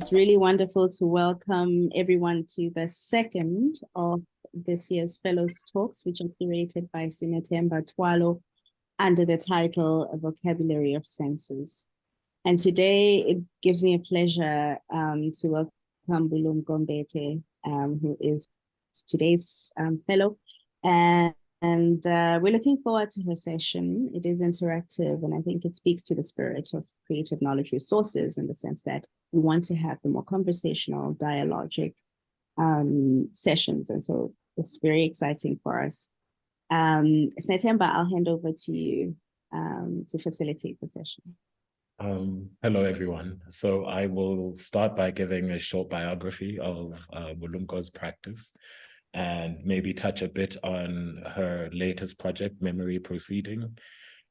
It's really wonderful to welcome everyone to the second of this year's Fellows Talks, which are curated by Sinetemba Twalo under the title A Vocabulary of Senses. And today it gives me a pleasure to welcome Bulumko Mbete, who is today's fellow. And we're looking forward to her session. It is interactive, and I think it speaks to the spirit of creative knowledge resources in the sense that we want to have the more conversational, dialogic sessions. And so it's very exciting for us. Snetemba, I'll hand over to you to facilitate the session. Hello, everyone. So I will start by giving a short biography of Bulumko's practice and maybe touch a bit on her latest project, Memory Proceeding,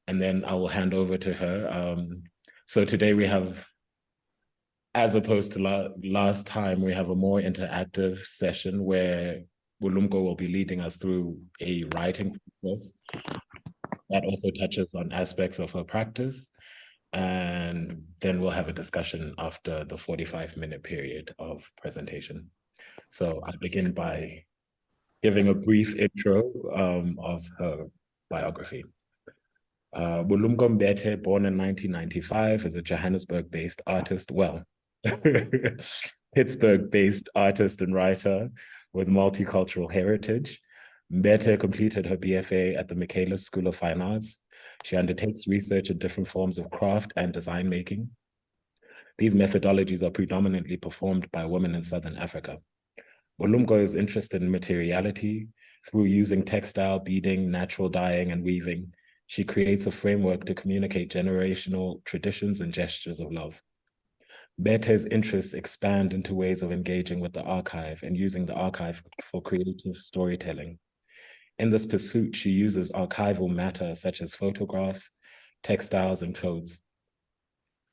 and then I will hand over to her. So today we have, as opposed to last time, we have a more interactive session where Bulumko will be leading us through a writing process that also touches on aspects of her practice. And then we'll have a discussion after the 45-minute period of presentation. So I'll begin by giving a brief intro of her biography. Bulumko Mbete, born in 1995, is a Johannesburg-based artist, Pittsburgh-based artist and writer with multicultural heritage. Mbete completed her BFA at the Michaelis School of Fine Arts. She undertakes research in different forms of craft and design making. These methodologies are predominantly performed by women in Southern Africa. Bulumko is interested in materiality. Through using textile, beading, natural dyeing, and weaving, she creates a framework to communicate generational traditions and gestures of love. Mbete's interests expand into ways of engaging with the archive and using the archive for creative storytelling. In this pursuit, she uses archival matter such as photographs, textiles, and clothes.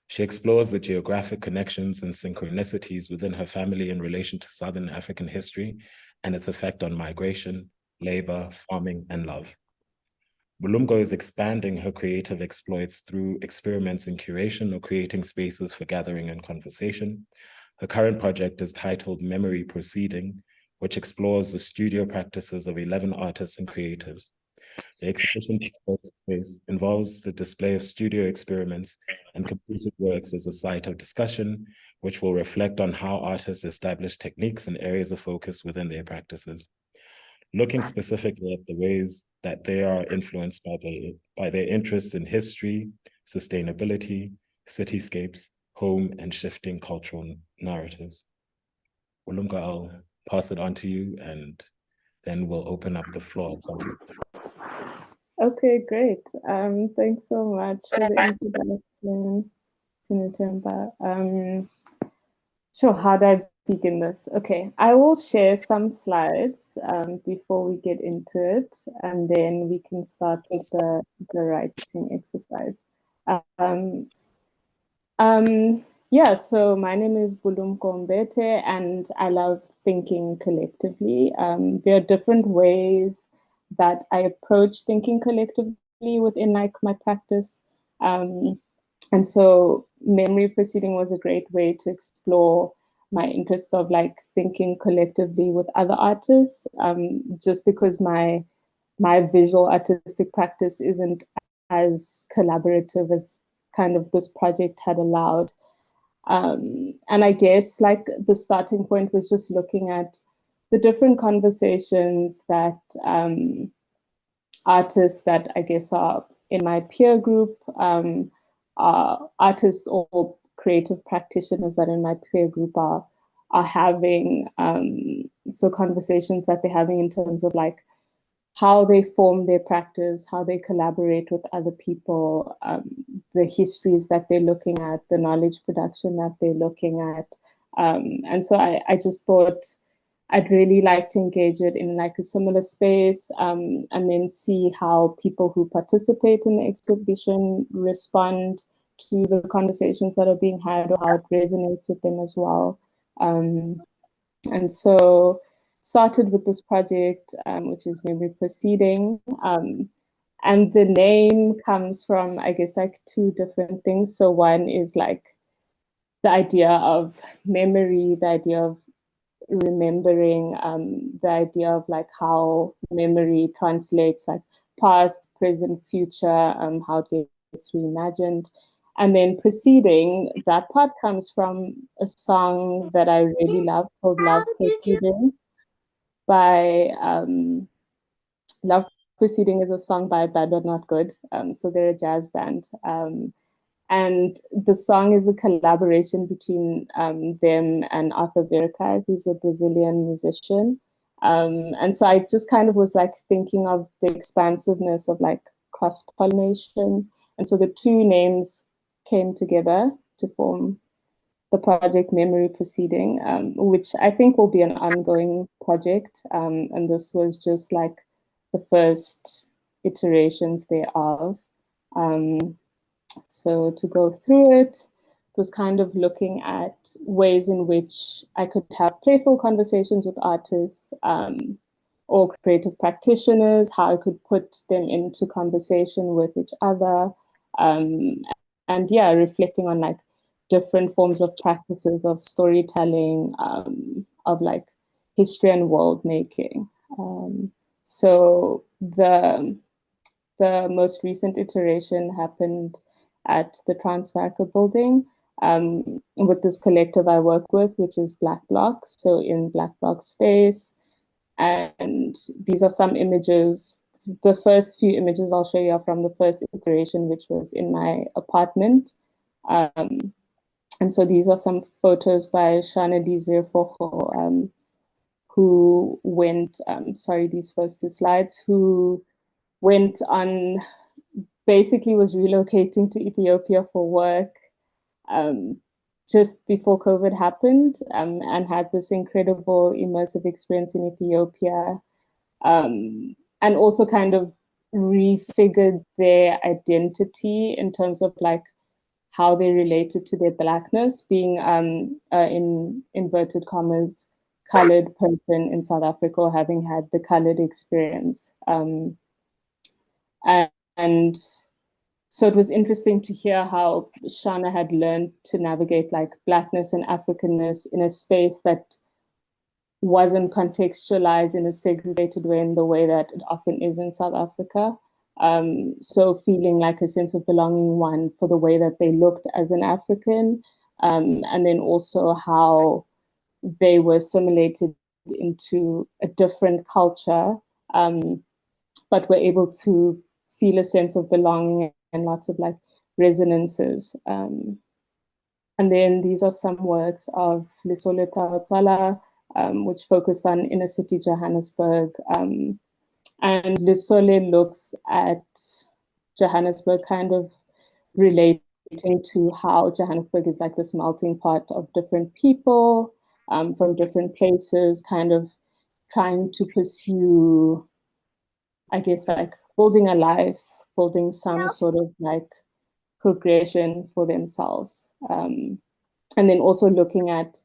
She explores the geographic connections and synchronicities within her family in relation to Southern African history and its effect on migration, labor, farming, and love. Bulumko is expanding her creative exploits through experiments in curation or creating spaces for gathering and conversation. Her current project is titled Memory Proceeding, which explores the studio practices of 11 artists and creatives. The exhibition space involves the display of studio experiments and completed works as a site of discussion, which will reflect on how artists establish techniques and areas of focus within their practices. Looking specifically at the ways that they are influenced by their interests in history, sustainability, cityscapes, home, and shifting cultural narratives. Bulumko, I'll pass it on to you, and then we'll open up the floor. Okay, great. Thanks so much for the introduction, Sinetemba. Sure, how do I begin this? Okay, I will share some slides before we get into it, and then we can start with the writing exercise. Yeah, so my name is Bulumko Mbete, and I love thinking collectively. There are different ways that I approach thinking collectively within like my practice. And so Memory Proceeding was a great way to explore my interest of like thinking collectively with other artists, just because my visual artistic practice isn't as collaborative as kind of this project had allowed. And I guess like the starting point was just looking at the different conversations that artists that I guess are in my peer group, artists or creative practitioners that in my peer group are having, so conversations that they're having in terms of like how they form their practice, how they collaborate with other people, the histories that they're looking at, the knowledge production that they're looking at. And so I just thought I'd really like to engage it in like a similar space, and then see how people who participate in the exhibition respond to the conversations that are being had or how it resonates with them as well. And so started with this project, which is Memory Proceeding. And the name comes from, I guess, like two different things. So one is like the idea of memory, the idea of remembering, the idea of like how memory translates like past, present, future, how it gets reimagined. And then proceeding, that part comes from a song that I really love called Love Proceeding by Love Proceeding is a song by Bad But Not Good. So they're a jazz band. And the song is a collaboration between them and Arthur Verkai, who's a Brazilian musician. And so I just kind of was like thinking of the expansiveness of like cross-pollination. And so the two names came together to form the project Memory Proceeding, which I think will be an ongoing project. And this was just like the first iterations thereof. So to go through it was kind of looking at ways in which I could have playful conversations with artists or creative practitioners, how I could put them into conversation with each other. And yeah, reflecting on like different forms of practices of storytelling, of like history and world making. So the most recent iteration happened at the Transvaca building with this collective I work with, which is Black Blocks. So in Black Block space, and these are some images. The first few images I'll show you are from the first iteration, which was in my apartment. And so these are some photos by Shana Lizir who went, sorry, these first two slides, who went on, basically was relocating to Ethiopia for work just before COVID happened, and had this incredible immersive experience in Ethiopia, and also kind of refigured their identity in terms of like how they related to their Blackness, being in inverted commas, colored person in South Africa, or having had the colored experience. And so it was interesting to hear how Shana had learned to navigate like Blackness and Africanness in a space that wasn't contextualized in a segregated way in the way that it often is in South Africa. So feeling like a sense of belonging, one, for the way that they looked as an African, and then also how they were assimilated into a different culture, but were able to feel a sense of belonging and lots of like resonances. And then these are some works of Lesole Taotsala, which focused on inner city Johannesburg. And Lesole looks at Johannesburg kind of relating to how Johannesburg is like this melting pot of different people from different places, kind of trying to pursue, I guess, like building a life, building some sort of like progression for themselves. And then also looking at,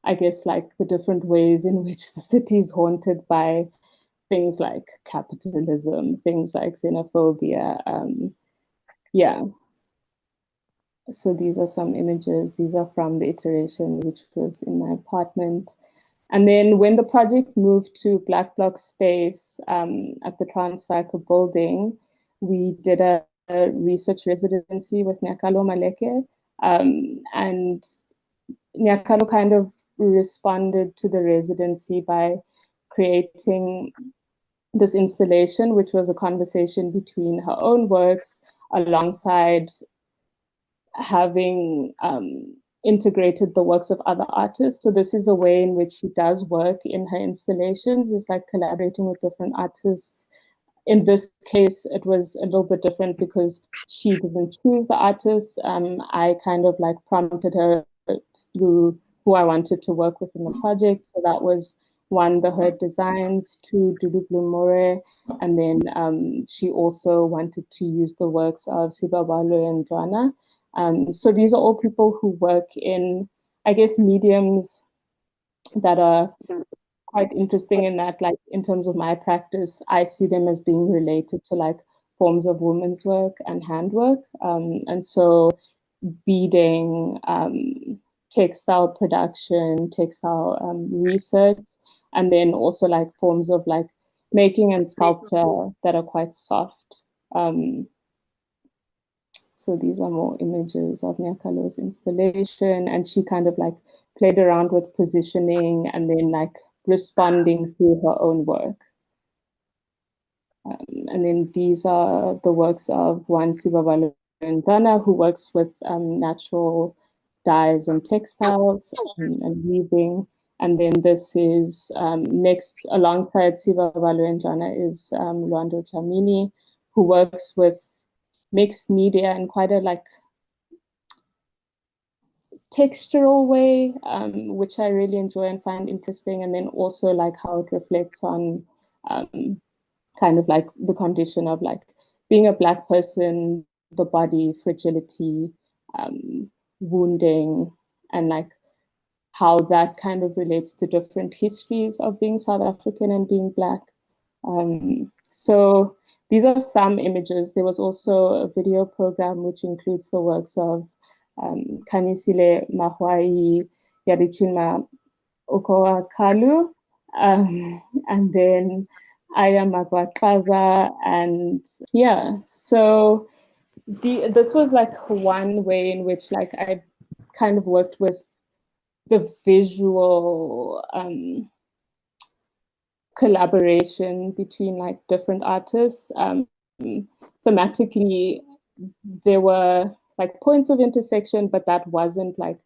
I guess, like the different ways in which the city is haunted by things like capitalism, things like xenophobia. Yeah. So these are some images. These are from the iteration, which was in my apartment. And then when the project moved to Black Block space at the Transvaca building, we did a research residency with Nyakalo Maleke. And Nyakalo kind of responded to the residency by creating this installation, which was a conversation between her own works alongside having integrated the works of other artists. So this is a way in which she does work in her installations, is like collaborating with different artists. In this case, it was a little bit different because she didn't choose the artists. I kind of like prompted her through who I wanted to work with in the project. So that was one, the Herd Designs, two, Dudu Blumore, and then she also wanted to use the works of Sibabalo and Joanna. So these are all people who work in, I guess, mediums that are quite interesting in that, like, in terms of my practice, I see them as being related to like forms of women's work and handwork. And so beading, textile production, textile research, and then also like forms of like making and sculpture that are quite soft. So these are more images of Nyakalo's installation, and she kind of like played around with positioning and then like responding through her own work. And then these are the works of one Sibabalo Ndana, who works with natural dyes and textiles and weaving. And then this is next alongside Sibabalo Ndana is Lwando Dlamini, who works with mixed media in quite a like textural way, which I really enjoy and find interesting. And then also like how it reflects on kind of like the condition of like being a Black person, the body, fragility, wounding, and like how that kind of relates to different histories of being South African and being Black. So these are some images. There was also a video program which includes the works of Kanisile Mahwai, Yadichinma Okoa Kalu, and then Aya Magwatlaza, and yeah, so this was like one way in which like I kind of worked with the visual collaboration between like different artists. Thematically, there were like points of intersection, but that wasn't like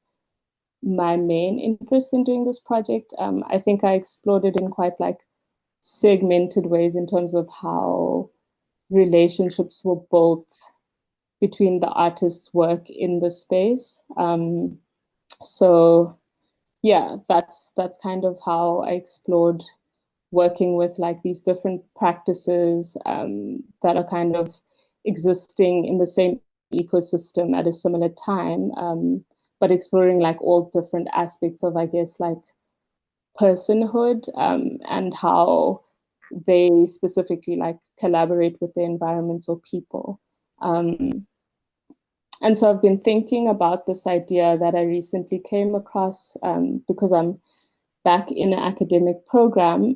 my main interest in doing this project. I think I explored it in quite like segmented ways in terms of how relationships were built between the artist's work in the space. So yeah, that's kind of how I explored working with like these different practices that are kind of existing in the same ecosystem at a similar time, but exploring like all different aspects of, I guess, like personhood and how they specifically like collaborate with the environments or people. And so I've been thinking about this idea that I recently came across because I'm back in an academic program,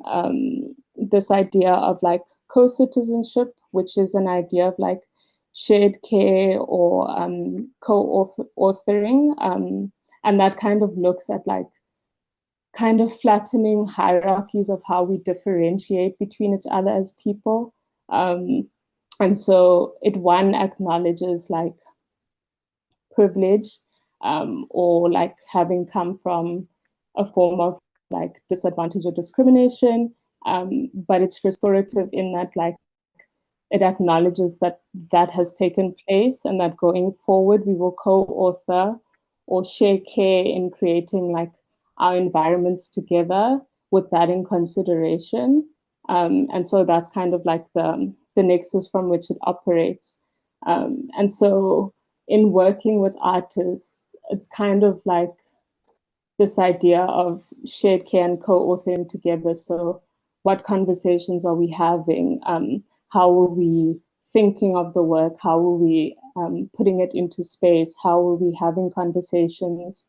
this idea of like co-citizenship, which is an idea of like shared care or co-authoring. And that kind of looks at like kind of flattening hierarchies of how we differentiate between each other as people. And so it one acknowledges like privilege or like having come from a form of like disadvantage or discrimination, but it's restorative in that like it acknowledges that that has taken place and that going forward we will co-author or share care in creating like our environments together with that in consideration. And so that's kind of like the nexus from which it operates. And so in working with artists, it's kind of like this idea of shared care and co-authoring together. So what conversations are we having? How are we thinking of the work? How are we putting it into space? How are we having conversations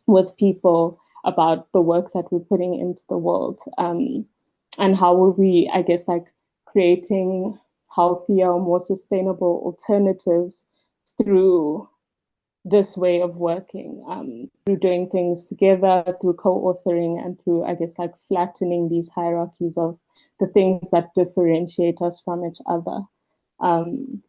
with people about the work that we're putting into the world? And how are we, I guess, like creating healthier, more sustainable alternatives through this way of working, through doing things together, through co-authoring, and through, I guess, like flattening these hierarchies of the things that differentiate us from each other. And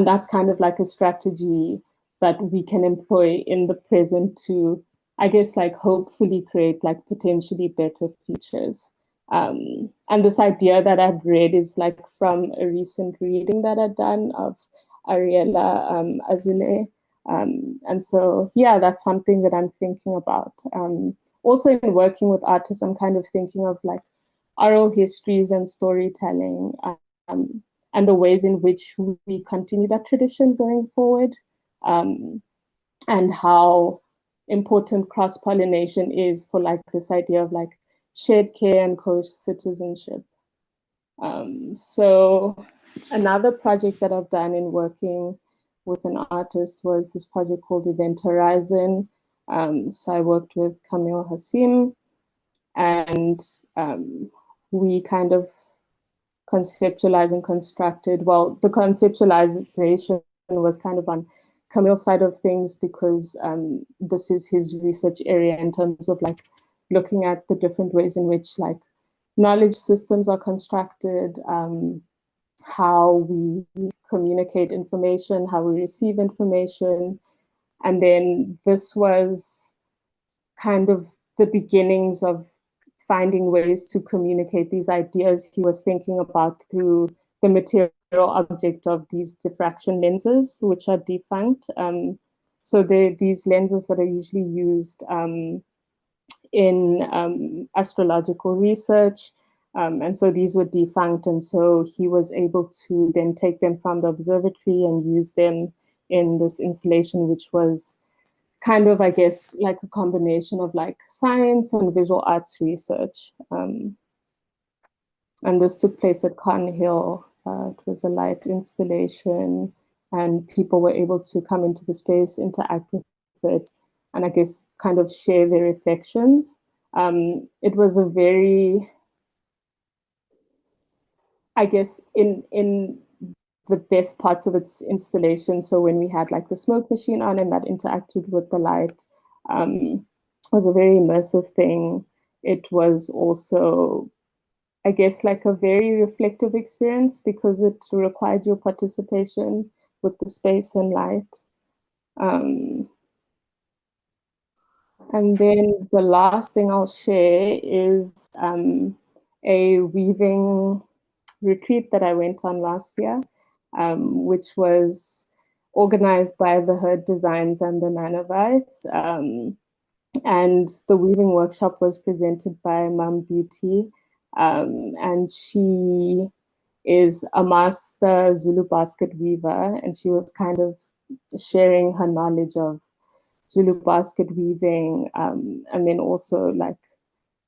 that's kind of like a strategy that we can employ in the present to, I guess, like hopefully create like potentially better futures. And this idea that I'd read is like from a recent reading that I'd done of Ariela Azule. And so, yeah, that's something that I'm thinking about. Also in working with artists, I'm kind of thinking of like oral histories and storytelling and the ways in which we continue that tradition going forward, and how important cross-pollination is for like this idea of like shared care and co-citizenship. So another project that I've done in working with an artist was this project called Event Horizon, So I worked with Kamil Hassim, and we kind of conceptualized and constructed, well, the conceptualization was kind of on Camille's side of things, because this is his research area in terms of like looking at the different ways in which like knowledge systems are constructed, how we communicate information, how we receive information. And then this was kind of the beginnings of finding ways to communicate these ideas he was thinking about through the material object of these diffraction lenses, which are defunct. So they're these lenses that are usually used in astrological research. And so these were defunct. And so he was able to then take them from the observatory and use them in this installation, which was kind of, I guess, like a combination of like science and visual arts research. And this took place at Cotton Hill. It was a light installation, and people were able to come into the space, interact with it, and I guess kind of share their reflections. It was a very, I guess, in the best parts of its installation. So when we had like the smoke machine on and that interacted with the light, was a very immersive thing. It was also, I guess, like a very reflective experience because it required your participation with the space and light. And then the last thing I'll share is a weaving retreat that I went on last year, which was organized by the Herd Designs and the Nanovites. And the weaving workshop was presented by Mum Beauty. And she is a master Zulu basket weaver, and she was kind of sharing her knowledge of Zulu basket weaving, and then also like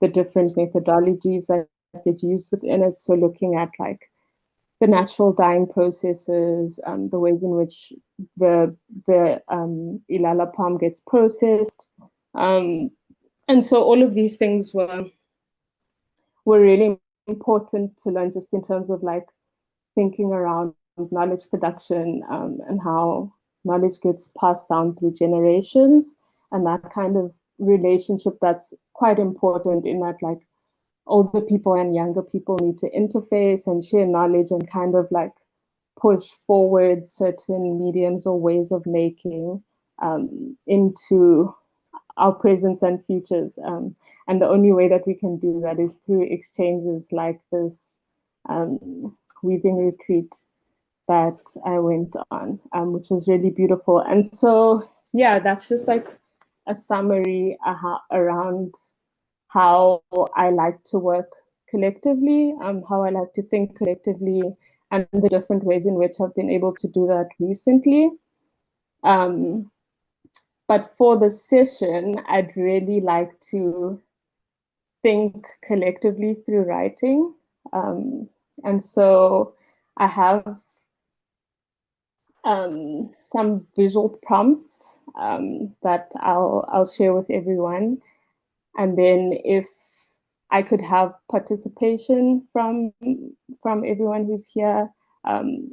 the different methodologies that get used within it. So looking at like the natural dyeing processes, the ways in which the Ilala palm gets processed. And so all of these things were really important to learn, just in terms of like thinking around knowledge production, and how knowledge gets passed down through generations, and that kind of relationship that's quite important, in that like older people and younger people need to interface and share knowledge and kind of like push forward certain mediums or ways of making into our presents and futures. And the only way that we can do that is through exchanges like this weaving retreat that I went on, which was really beautiful. And so, yeah, that's just like a summary around how I like to work collectively, how I like to think collectively, and the different ways in which I've been able to do that recently. But for the session, I'd really like to think collectively through writing. And so I have some visual prompts that I'll share with everyone. And then if I could have participation from everyone who's here,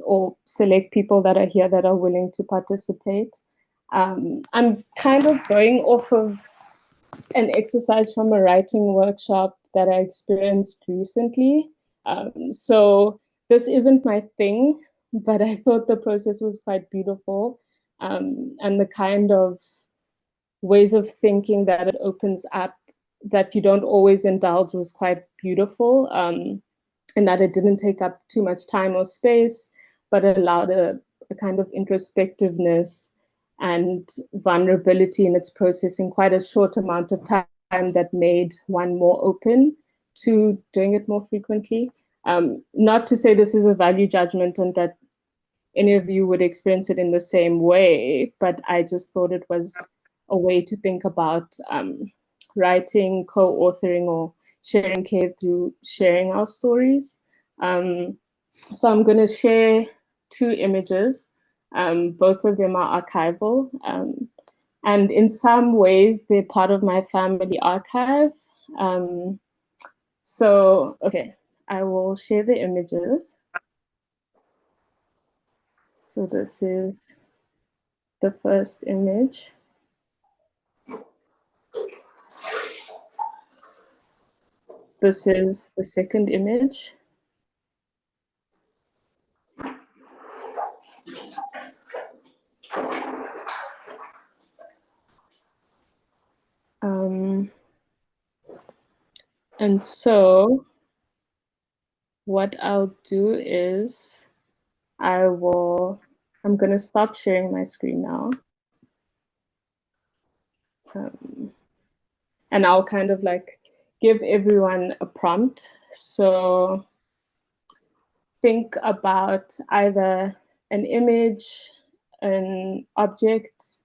or select people that are here that are willing to participate. I'm kind of going off of an exercise from a writing workshop that I experienced recently. So this isn't my thing, but I thought the process was quite beautiful, and the kind of ways of thinking that it opens up that you don't always indulge was quite beautiful, and that it didn't take up too much time or space, but allowed a kind of introspectiveness and vulnerability in its process in quite a short amount of time that made one more open to doing it more frequently. Not to say this is a value judgment and that any of you would experience it in the same way, but I just thought it was a way to think about writing, co-authoring, or sharing care through sharing our stories. So I'm going to share two images. Both of them are archival. And in some ways, they're part of my family archive. So, okay, I will share the images. So this is the first image. This is the second image. And so what I'll do is I'm going to stop sharing my screen now. And I'll kind of like give everyone a prompt. So think about either an image, an object,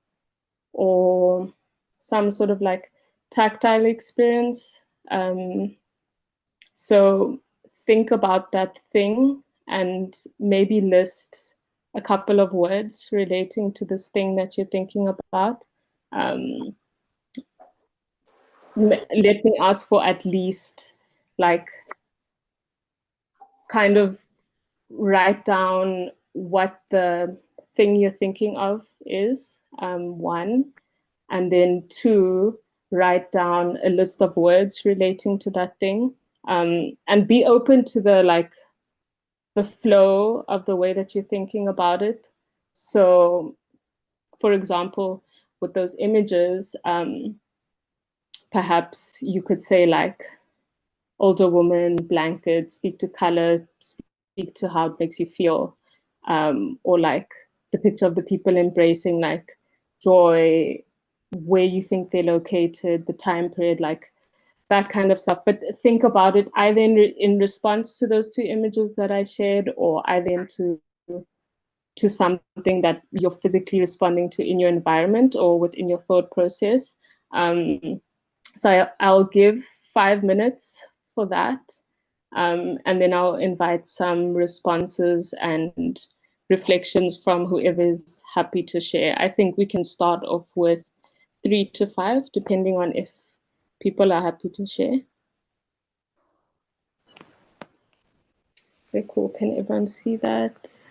or some sort of like tactile experience. So think about that thing and maybe list a couple of words relating to this thing that you're thinking about. Let me ask for at least like kind of write down what the thing you're thinking of is, one, and then two, write down a list of words relating to that thing, and be open to the flow of the way that you're thinking about it. So, for example, with those images, perhaps you could say like older woman, blanket, speak to color, speak to how it makes you feel, or like the picture of the people embracing like joy, where you think they're located, the time period, like that kind of stuff. But think about it either in response to those two images that I shared, or either to something that you're physically responding to in your environment or within your thought process. So I'll give 5 minutes for that. And then I'll invite some responses and reflections from whoever is happy to share. I think we can start off with 3 to 5, depending on if people are happy to share. Okay, cool. Can everyone see that?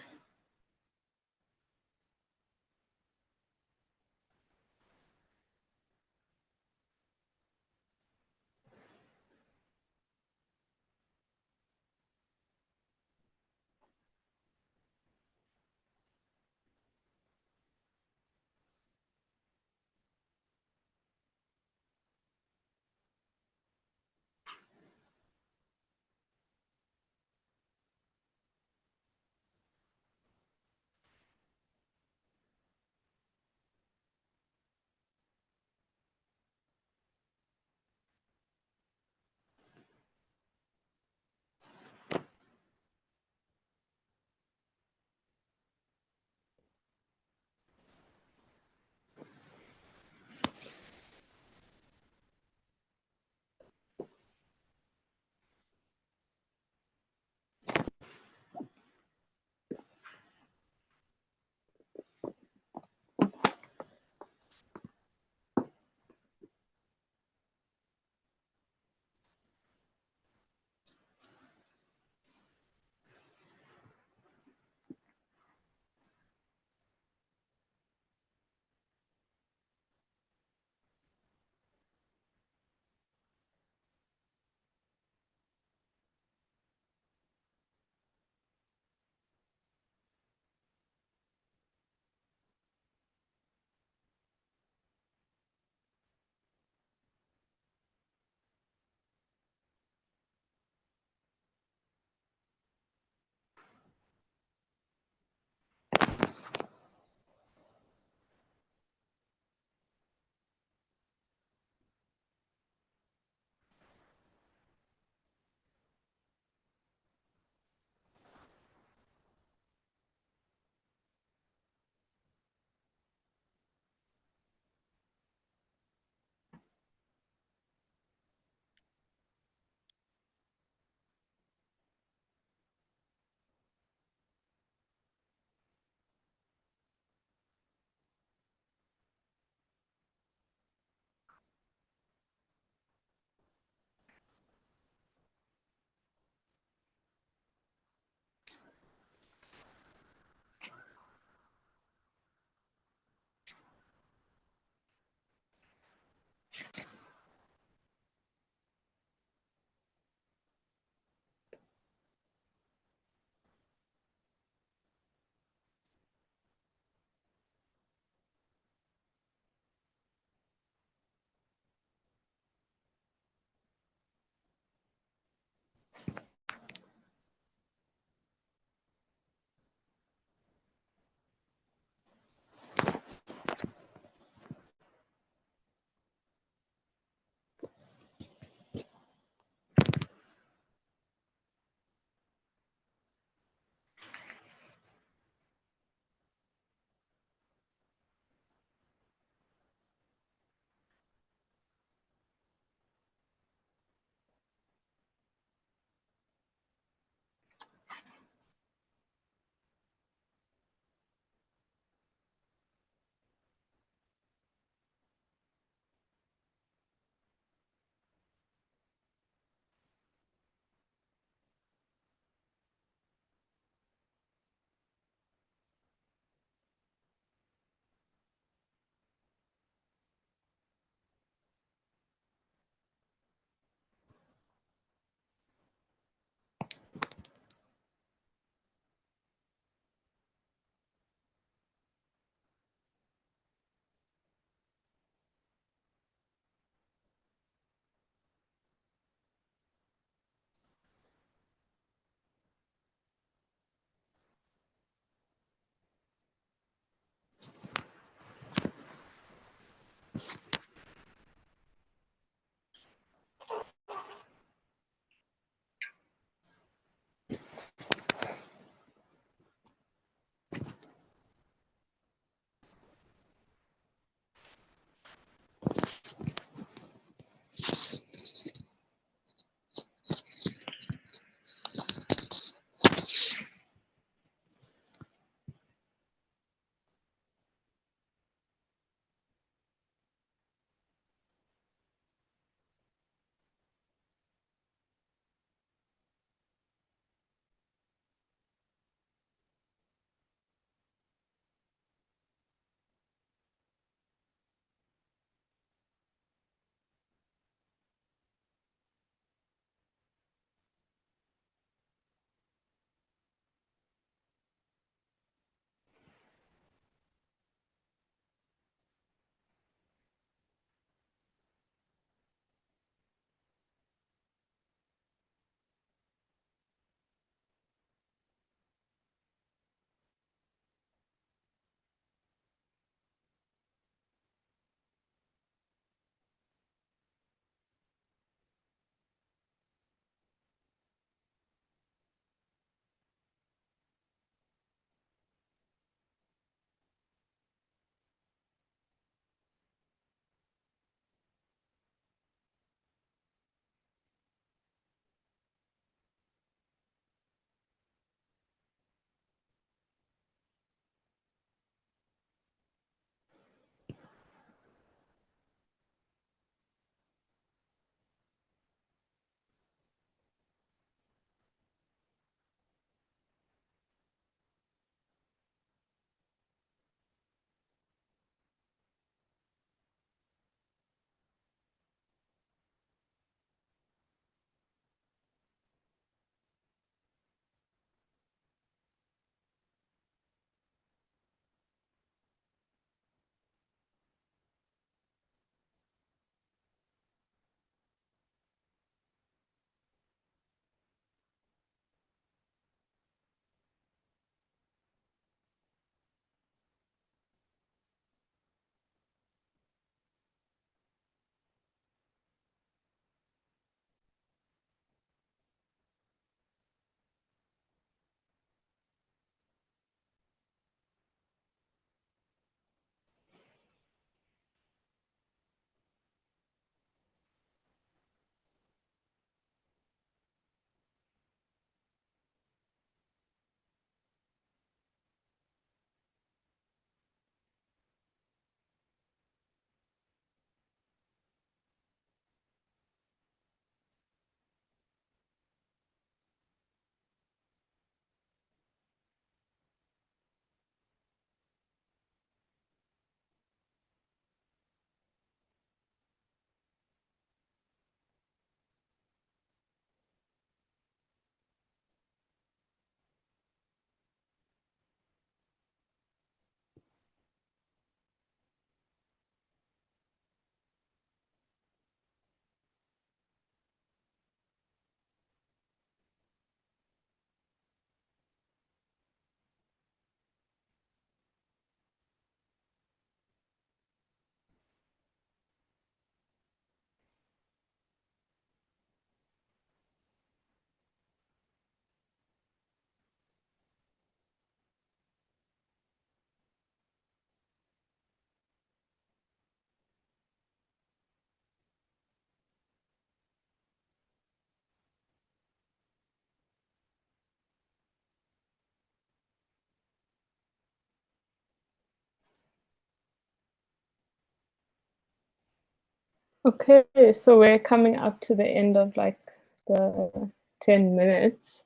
Okay, so we're coming up to the end of like the 10 minutes.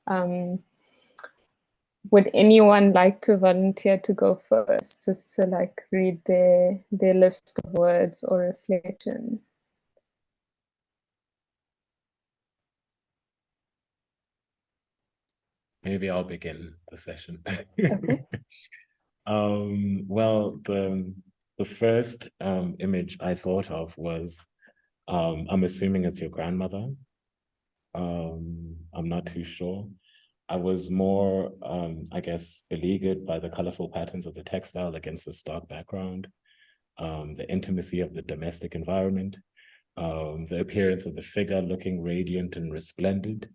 Would anyone like to volunteer to go first, just to like read their list of words or reflection? Maybe I'll begin the session. Okay. Well, the first image I thought of was, I'm assuming it's your grandmother. I'm not too sure. I was more, I guess, beleaguered by the colorful patterns of the textile against the stark background, the intimacy of the domestic environment, the appearance of the figure looking radiant and resplendent.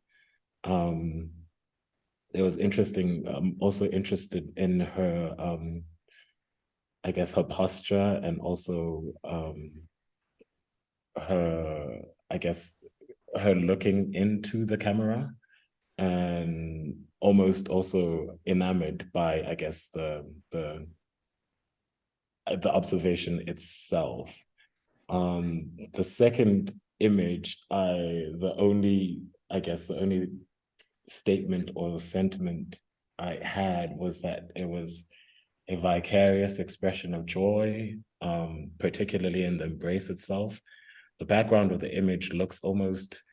It was interesting. I'm also interested in her, I guess, her posture and also her, I guess, her looking into the camera and almost also enamored by, I guess, the observation itself. The second image, the only statement or sentiment I had was that it was a vicarious expression of joy, particularly in the embrace itself. The background of the image looks almost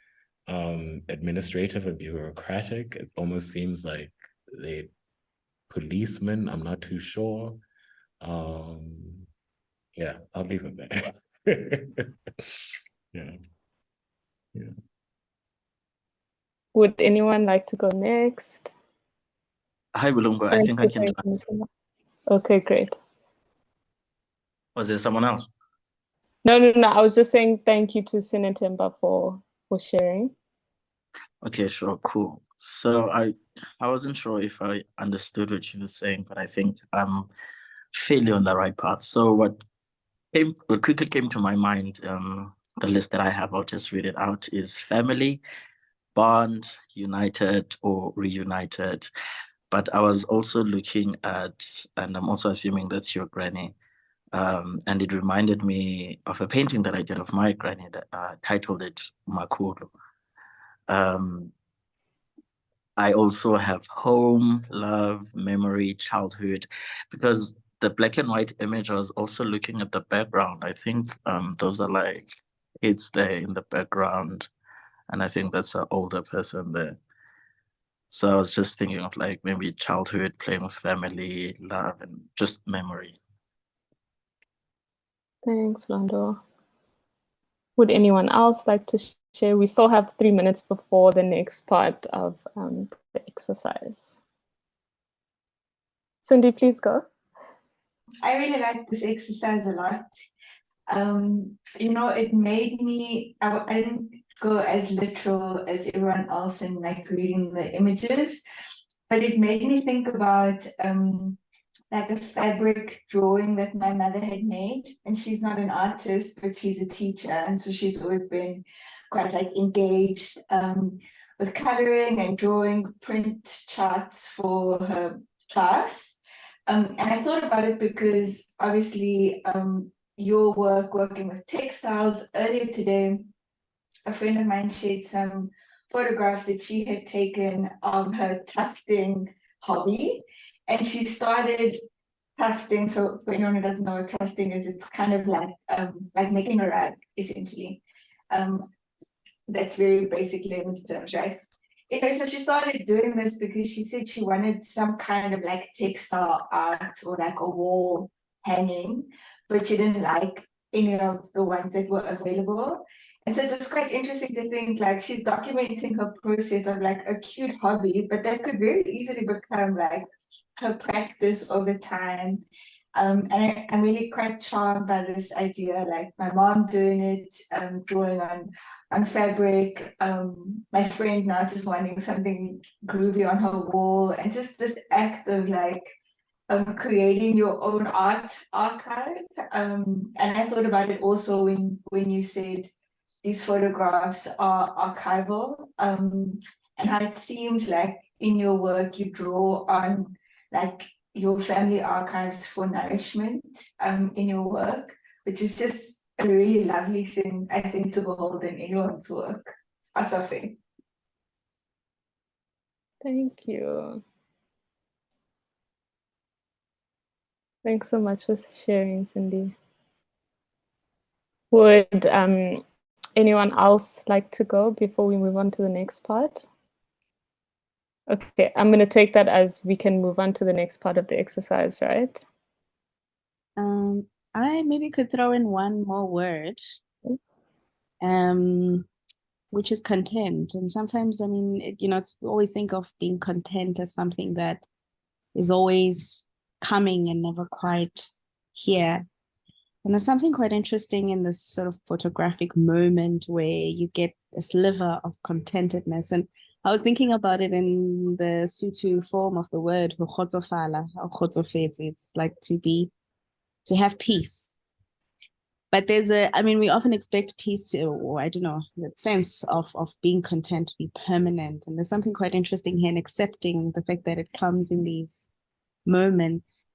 administrative and bureaucratic. It almost seems like the policeman. I'm not too sure. Yeah, I'll leave it there. Yeah. Yeah. Would anyone like to go next? Hi, Bulumko. I think I can. Okay, great. Was there someone else? No. I was just saying thank you to Sinetemba for sharing. Okay, sure, cool. So I wasn't sure if I understood what you were saying, but I think I'm fairly on the right path. So what quickly came to my mind, the list that I have, I'll just read it out, is family, bond, united or reunited. But I was also looking at, and I'm also assuming that's your granny, and it reminded me of a painting that I did of my granny that titled it Makulu. I also have home, love, memory, childhood, because the black and white image, I was also looking at the background. I think those are like kids there in the background, and I think that's an older person there. So I was just thinking of like maybe childhood, playing with family, love, and just memory. Thanks, Lando. Would anyone else like to share? We still have 3 minutes before the next part of the exercise. Cindy, please go. I really like this exercise a lot. It made me, I didn't go as literal as everyone else in like reading the images, but it made me think about like a fabric drawing that my mother had made. And she's not an artist, but she's a teacher. And so she's always been quite like engaged with coloring and drawing print charts for her class. And I thought about it because obviously your working with textiles. Earlier today, a friend of mine shared some photographs that she had taken of her tufting hobby. And she started tufting. So for anyone who doesn't know what tufting is, it's kind of like making a rug, essentially. That's very basic layman's terms, right? So she started doing this because she said she wanted some kind of like textile art or like a wall hanging, but she didn't like any of the ones that were available. And so it was quite interesting to think like she's documenting her process of like a cute hobby, but that could very easily become like her practice over time. And I'm really quite charmed by this idea, like my mom doing it, drawing on fabric, my friend now just wanting something groovy on her wall, and just this act of like creating your own art archive. And I thought about it also when you said these photographs are archival, and how it seems like in your work you draw on like your family archives for nourishment in your work, which is just a really lovely thing, I think, to behold in anyone's work. Asafe. Thank you. Thanks so much for sharing, Cindy. Would anyone else like to go before we move on to the next part? Okay, I'm going to take that as we can move on to the next part of the exercise, right? I maybe could throw in one more word, which is content. And sometimes, I mean, we always think of being content as something that is always coming and never quite here. And there's something quite interesting in this sort of photographic moment where you get a sliver of contentedness. And I was thinking about it in the Sotho form of the word, ho kgotsofala, or kgotsofetse. It's like to have peace. But we often expect peace to, or I don't know, that sense of being content to be permanent. And there's something quite interesting here in accepting the fact that it comes in these moments.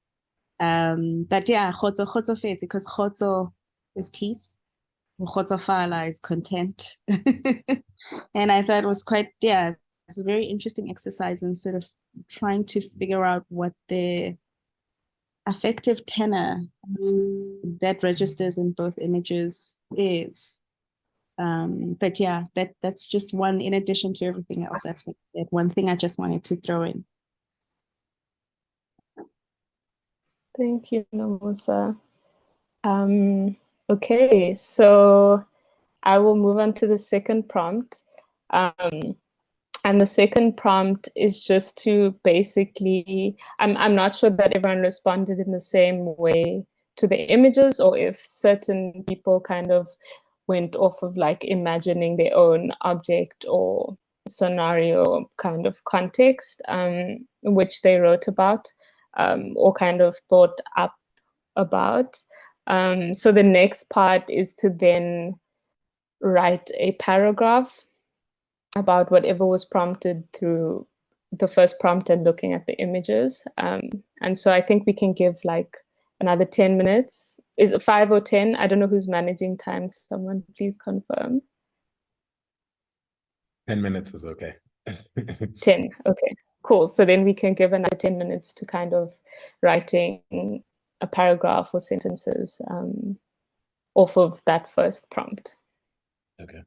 But yeah, kgotsofetse, because khotso is peace, kgotsofala is content. And I thought it was it's a very interesting exercise in sort of trying to figure out what the affective tenor that registers in both images is. But yeah, that's just one, in addition to everything else that's been said, one thing I just wanted to throw in. Thank you, Nomusa. Okay, so I will move on to the second prompt. And the second prompt is just to basically, I'm not sure that everyone responded in the same way to the images, or if certain people kind of went off of like imagining their own object or scenario kind of context, which they wrote about, or kind of thought up about. So the next part is to then write a paragraph about whatever was prompted through the first prompt and looking at the images. And so I think we can give like another 10 minutes. Is it 5 or 10? I don't know who's managing time. Someone please confirm. 10 minutes is okay. 10, okay, cool. So then we can give another 10 minutes to kind of writing a paragraph or sentences off of that first prompt. Okay.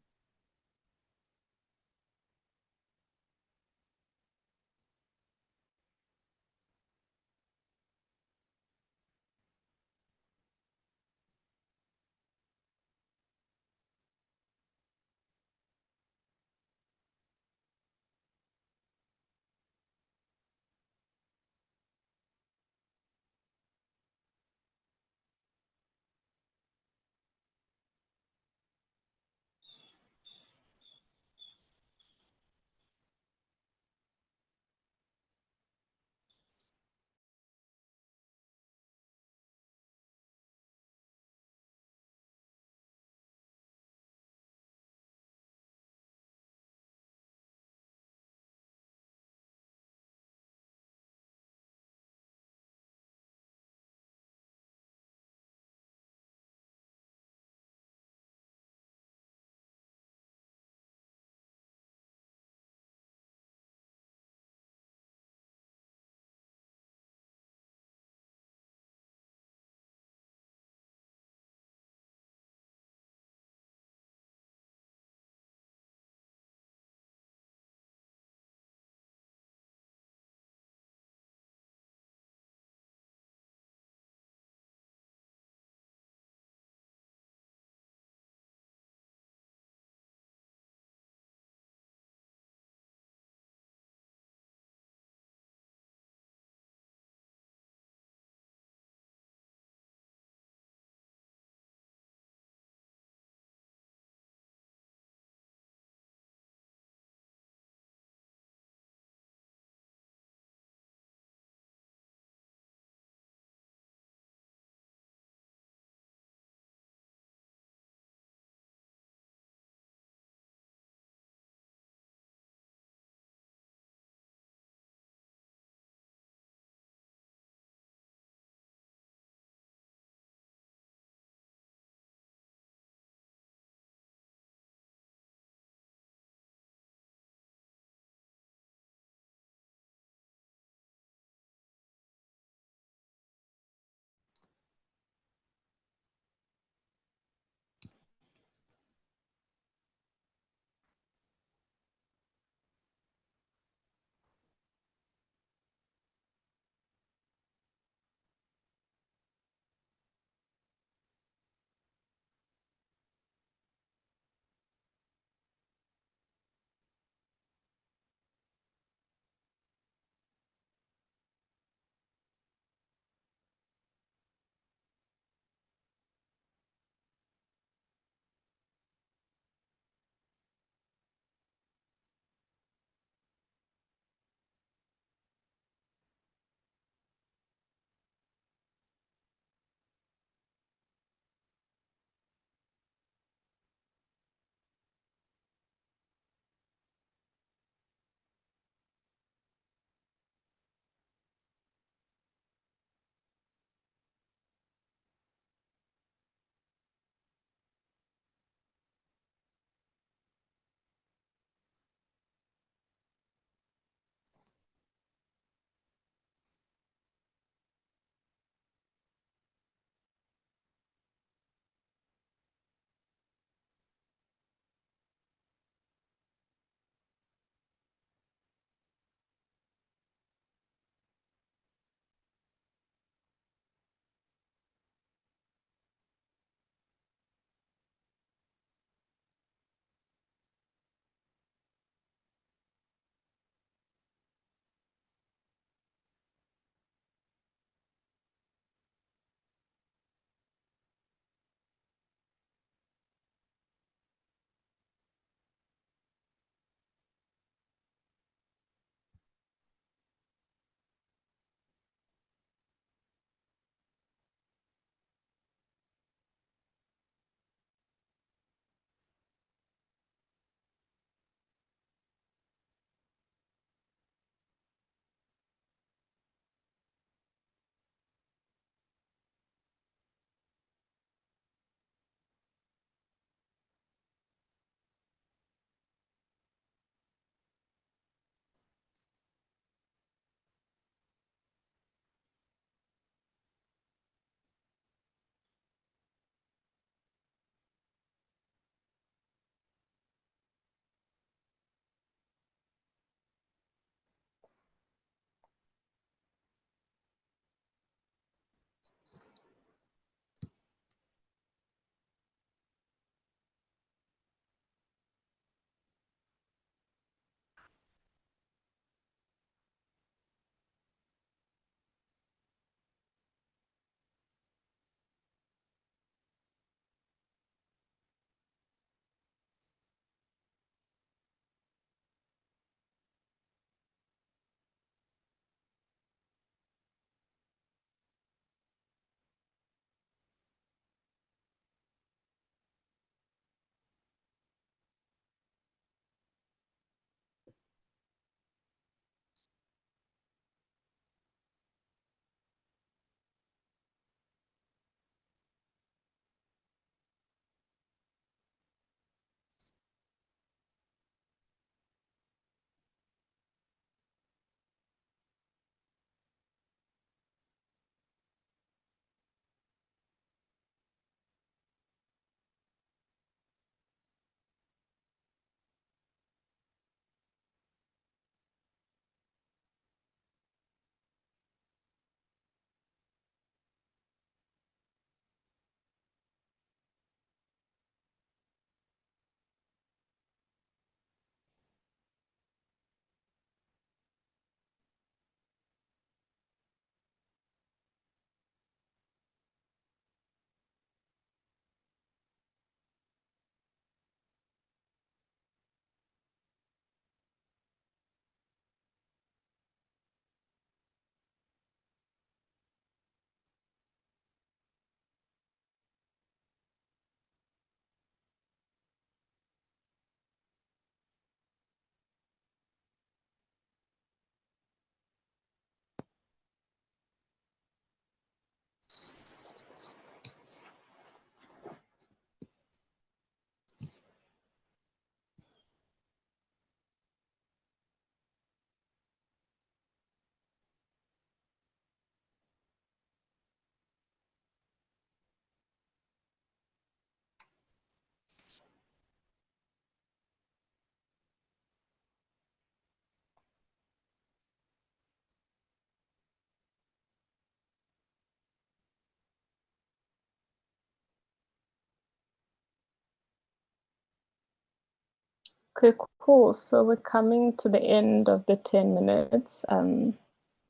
Okay, cool. So we're coming to the end of the 10 minutes.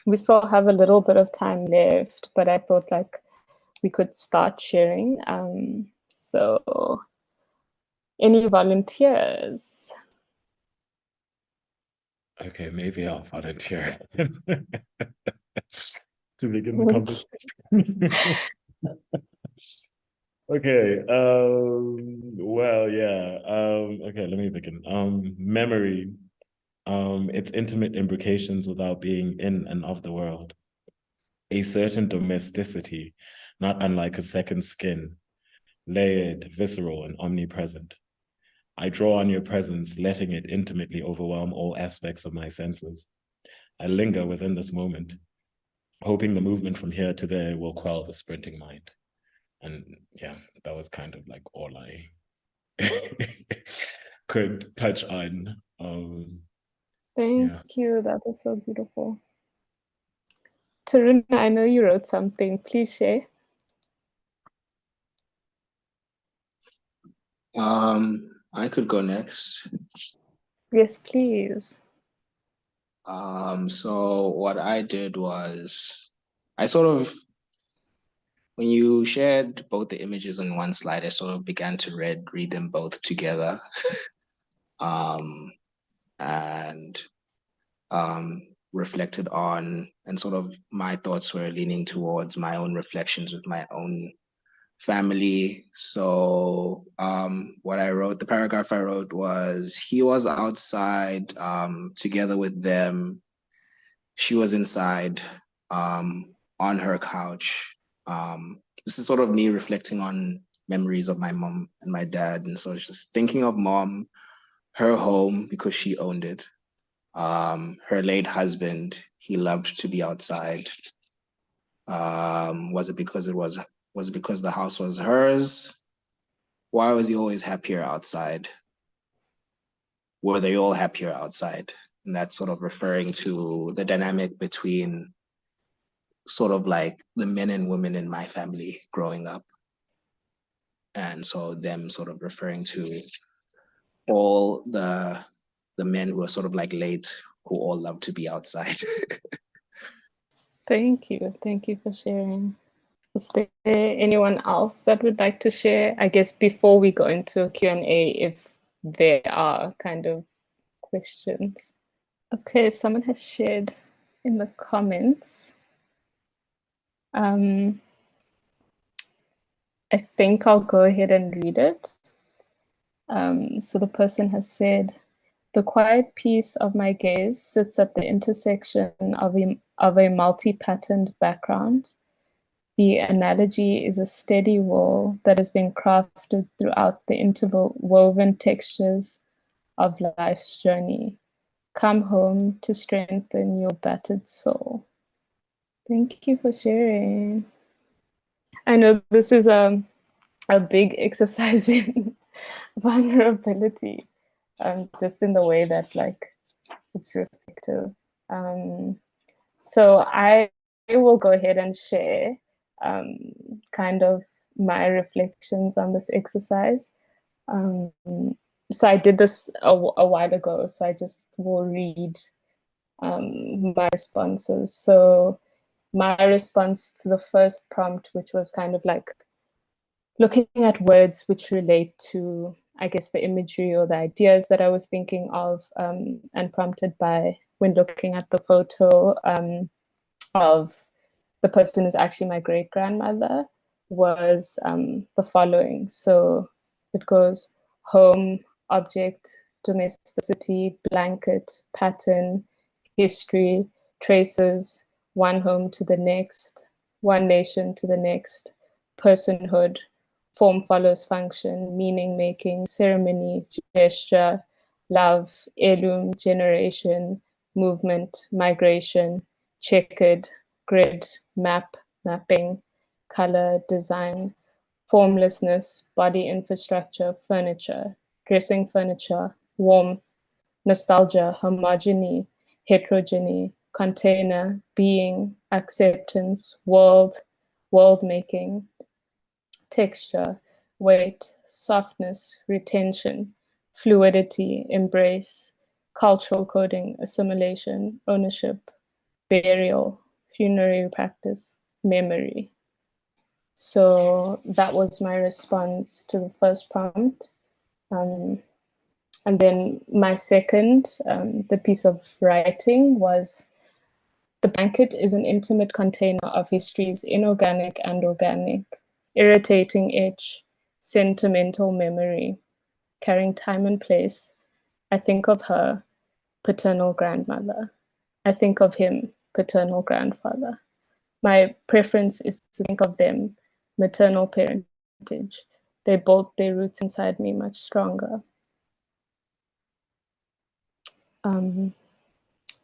We still have a little bit of time left, but I thought like we could start sharing. So any volunteers? Okay, maybe I'll volunteer to begin the conversation. Okay, well, yeah. Okay, let me begin. Memory, its intimate imbrications without being in and of the world. A certain domesticity, not unlike a second skin, layered, visceral, and omnipresent. I draw on your presence, letting it intimately overwhelm all aspects of my senses. I linger within this moment, hoping the movement from here to there will quell the sprinting mind. And yeah, that was kind of like all I could touch on. Thank you. That was so beautiful. Taruna, I know you wrote something. Please share. I could go next. Yes, please. So what I did was I sort of, when you shared both the images in one slide, I sort of began to read them both together. And reflected on, and sort of my thoughts were leaning towards my own reflections with my own family. So what I wrote, the paragraph I wrote was, he was outside together with them. She was inside on her couch. This is sort of me reflecting on memories of my mom and my dad. And so just thinking of mom, her home, because she owned it. Her late husband, he loved to be outside. Was it because the house was hers? Why was he always happier outside? Were they all happier outside? And that's sort of referring to the dynamic between sort of like the men and women in my family growing up. And so them sort of referring to all the men who are sort of like late, who all love to be outside. Thank you. Thank you for sharing. Is there anyone else that would like to share? I guess before we go into a Q&A, if there are kind of questions. Okay, someone has shared in the comments. I think I'll go ahead and read it. So the person has said, the quiet piece of my gaze sits at the intersection of a multi-patterned background. The analogy is a steady wall that has been crafted throughout the interwoven textures of life's journey. Come home to strengthen your battered soul. Thank you for sharing. I know this is a big exercise in vulnerability, just in the way that like it's reflective. So I will go ahead and share kind of my reflections on this exercise. So I did this a while ago, so I just will read my responses. So my response to the first prompt, which was kind of like looking at words which relate to, I guess, the imagery or the ideas that I was thinking of, and prompted by when looking at the photo of the person who's actually my great-grandmother, was the following. So it goes home, object, domesticity, blanket, pattern, history, traces, one home to the next, one nation to the next, personhood, form follows function, meaning making, ceremony, gesture, love, heirloom, generation, movement, migration, checkered, grid, map, mapping, color, design, formlessness, body infrastructure, furniture, dressing furniture, warmth, nostalgia, homogeny, heterogeny, container, being, acceptance, world making, texture, weight, softness, retention, fluidity, embrace, cultural coding, assimilation, ownership, burial, funerary practice, memory. So that was my response to the first prompt. And then my second, the piece of writing was, the blanket is an intimate container of history's inorganic and organic, irritating edge, sentimental memory, carrying time and place. I think of her, paternal grandmother. I think of him, paternal grandfather. My preference is to think of them, maternal parentage. They bolt their roots inside me much stronger.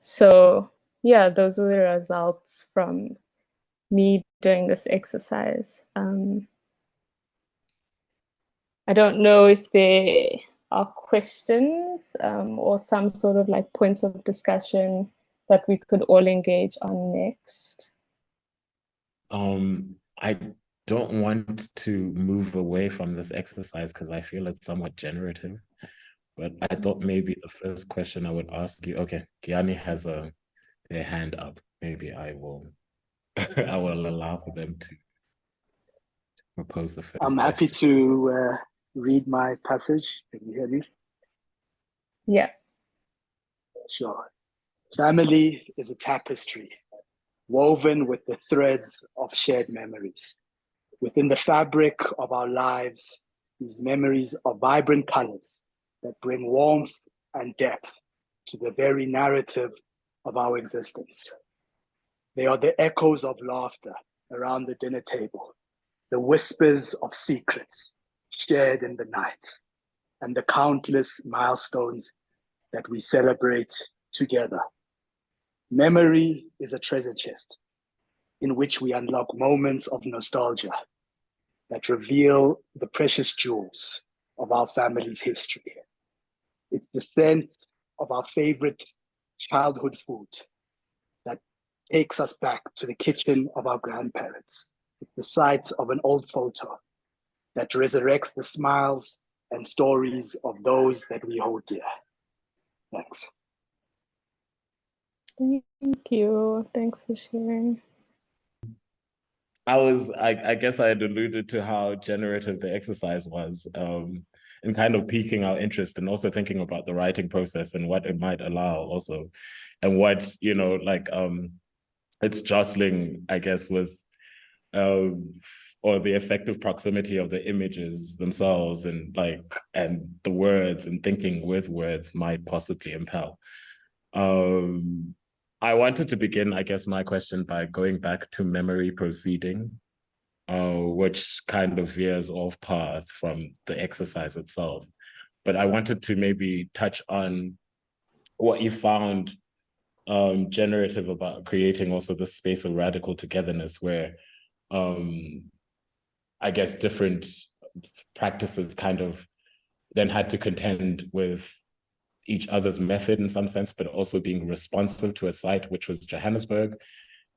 So yeah, those were the results from me doing this exercise. I don't know if there are questions or some sort of like points of discussion that we could all engage on next. I don't want to move away from this exercise because I feel it's somewhat generative. But I thought maybe the first question I would ask you, okay, Kiani has their hand up. Maybe I will I will allow for them to propose the first I'm happy question. to read my passage. Can you hear me? Yeah. Sure. Family is a tapestry woven with the threads of shared memories. Within the fabric of our lives, these memories are vibrant colors that bring warmth and depth to the very narrative of our existence. They are the echoes of laughter around the dinner table, the whispers of secrets shared in the night, and the countless milestones that we celebrate together. Memory is a treasure chest in which we unlock moments of nostalgia that reveal the precious jewels of our family's history. It's the scent of our favorite childhood food that takes us back to the kitchen of our grandparents. It's the sight of an old photo that resurrects the smiles and stories of those that we hold dear. Thanks. Thank you. Thanks for sharing. I guess I had alluded to how generative the exercise was, and kind of piquing our interest and also thinking about the writing process and what it might allow also, and what, you know, like it's jostling, I guess, with or the effective proximity of the images themselves and the words and thinking with words might possibly impel. I wanted to begin, I guess, my question by going back to memory proceeding, which kind of veers off path from the exercise itself. But I wanted to maybe touch on what you found generative about creating also the space of radical togetherness where I guess different practices kind of then had to contend with each other's method in some sense, but also being responsive to a site, which was Johannesburg.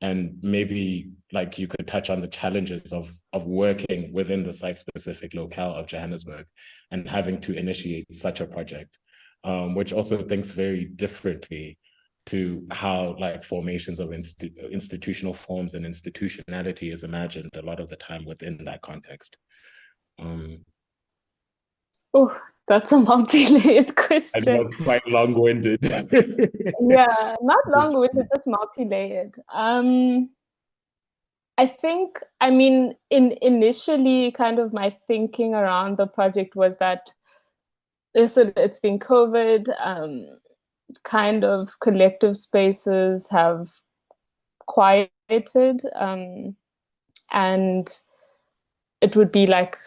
And maybe like you could touch on the challenges of working within the site-specific locale of Johannesburg and having to initiate such a project, which also thinks very differently to how like formations of institutional forms and institutionality is imagined a lot of the time within that context. Oh, that's a multi-layered question. I know, quite long-winded. Yeah, not long-winded, just multi-layered. I think, I mean, initially kind of my thinking around the project was that it's been COVID, kind of collective spaces have quieted, and it would be like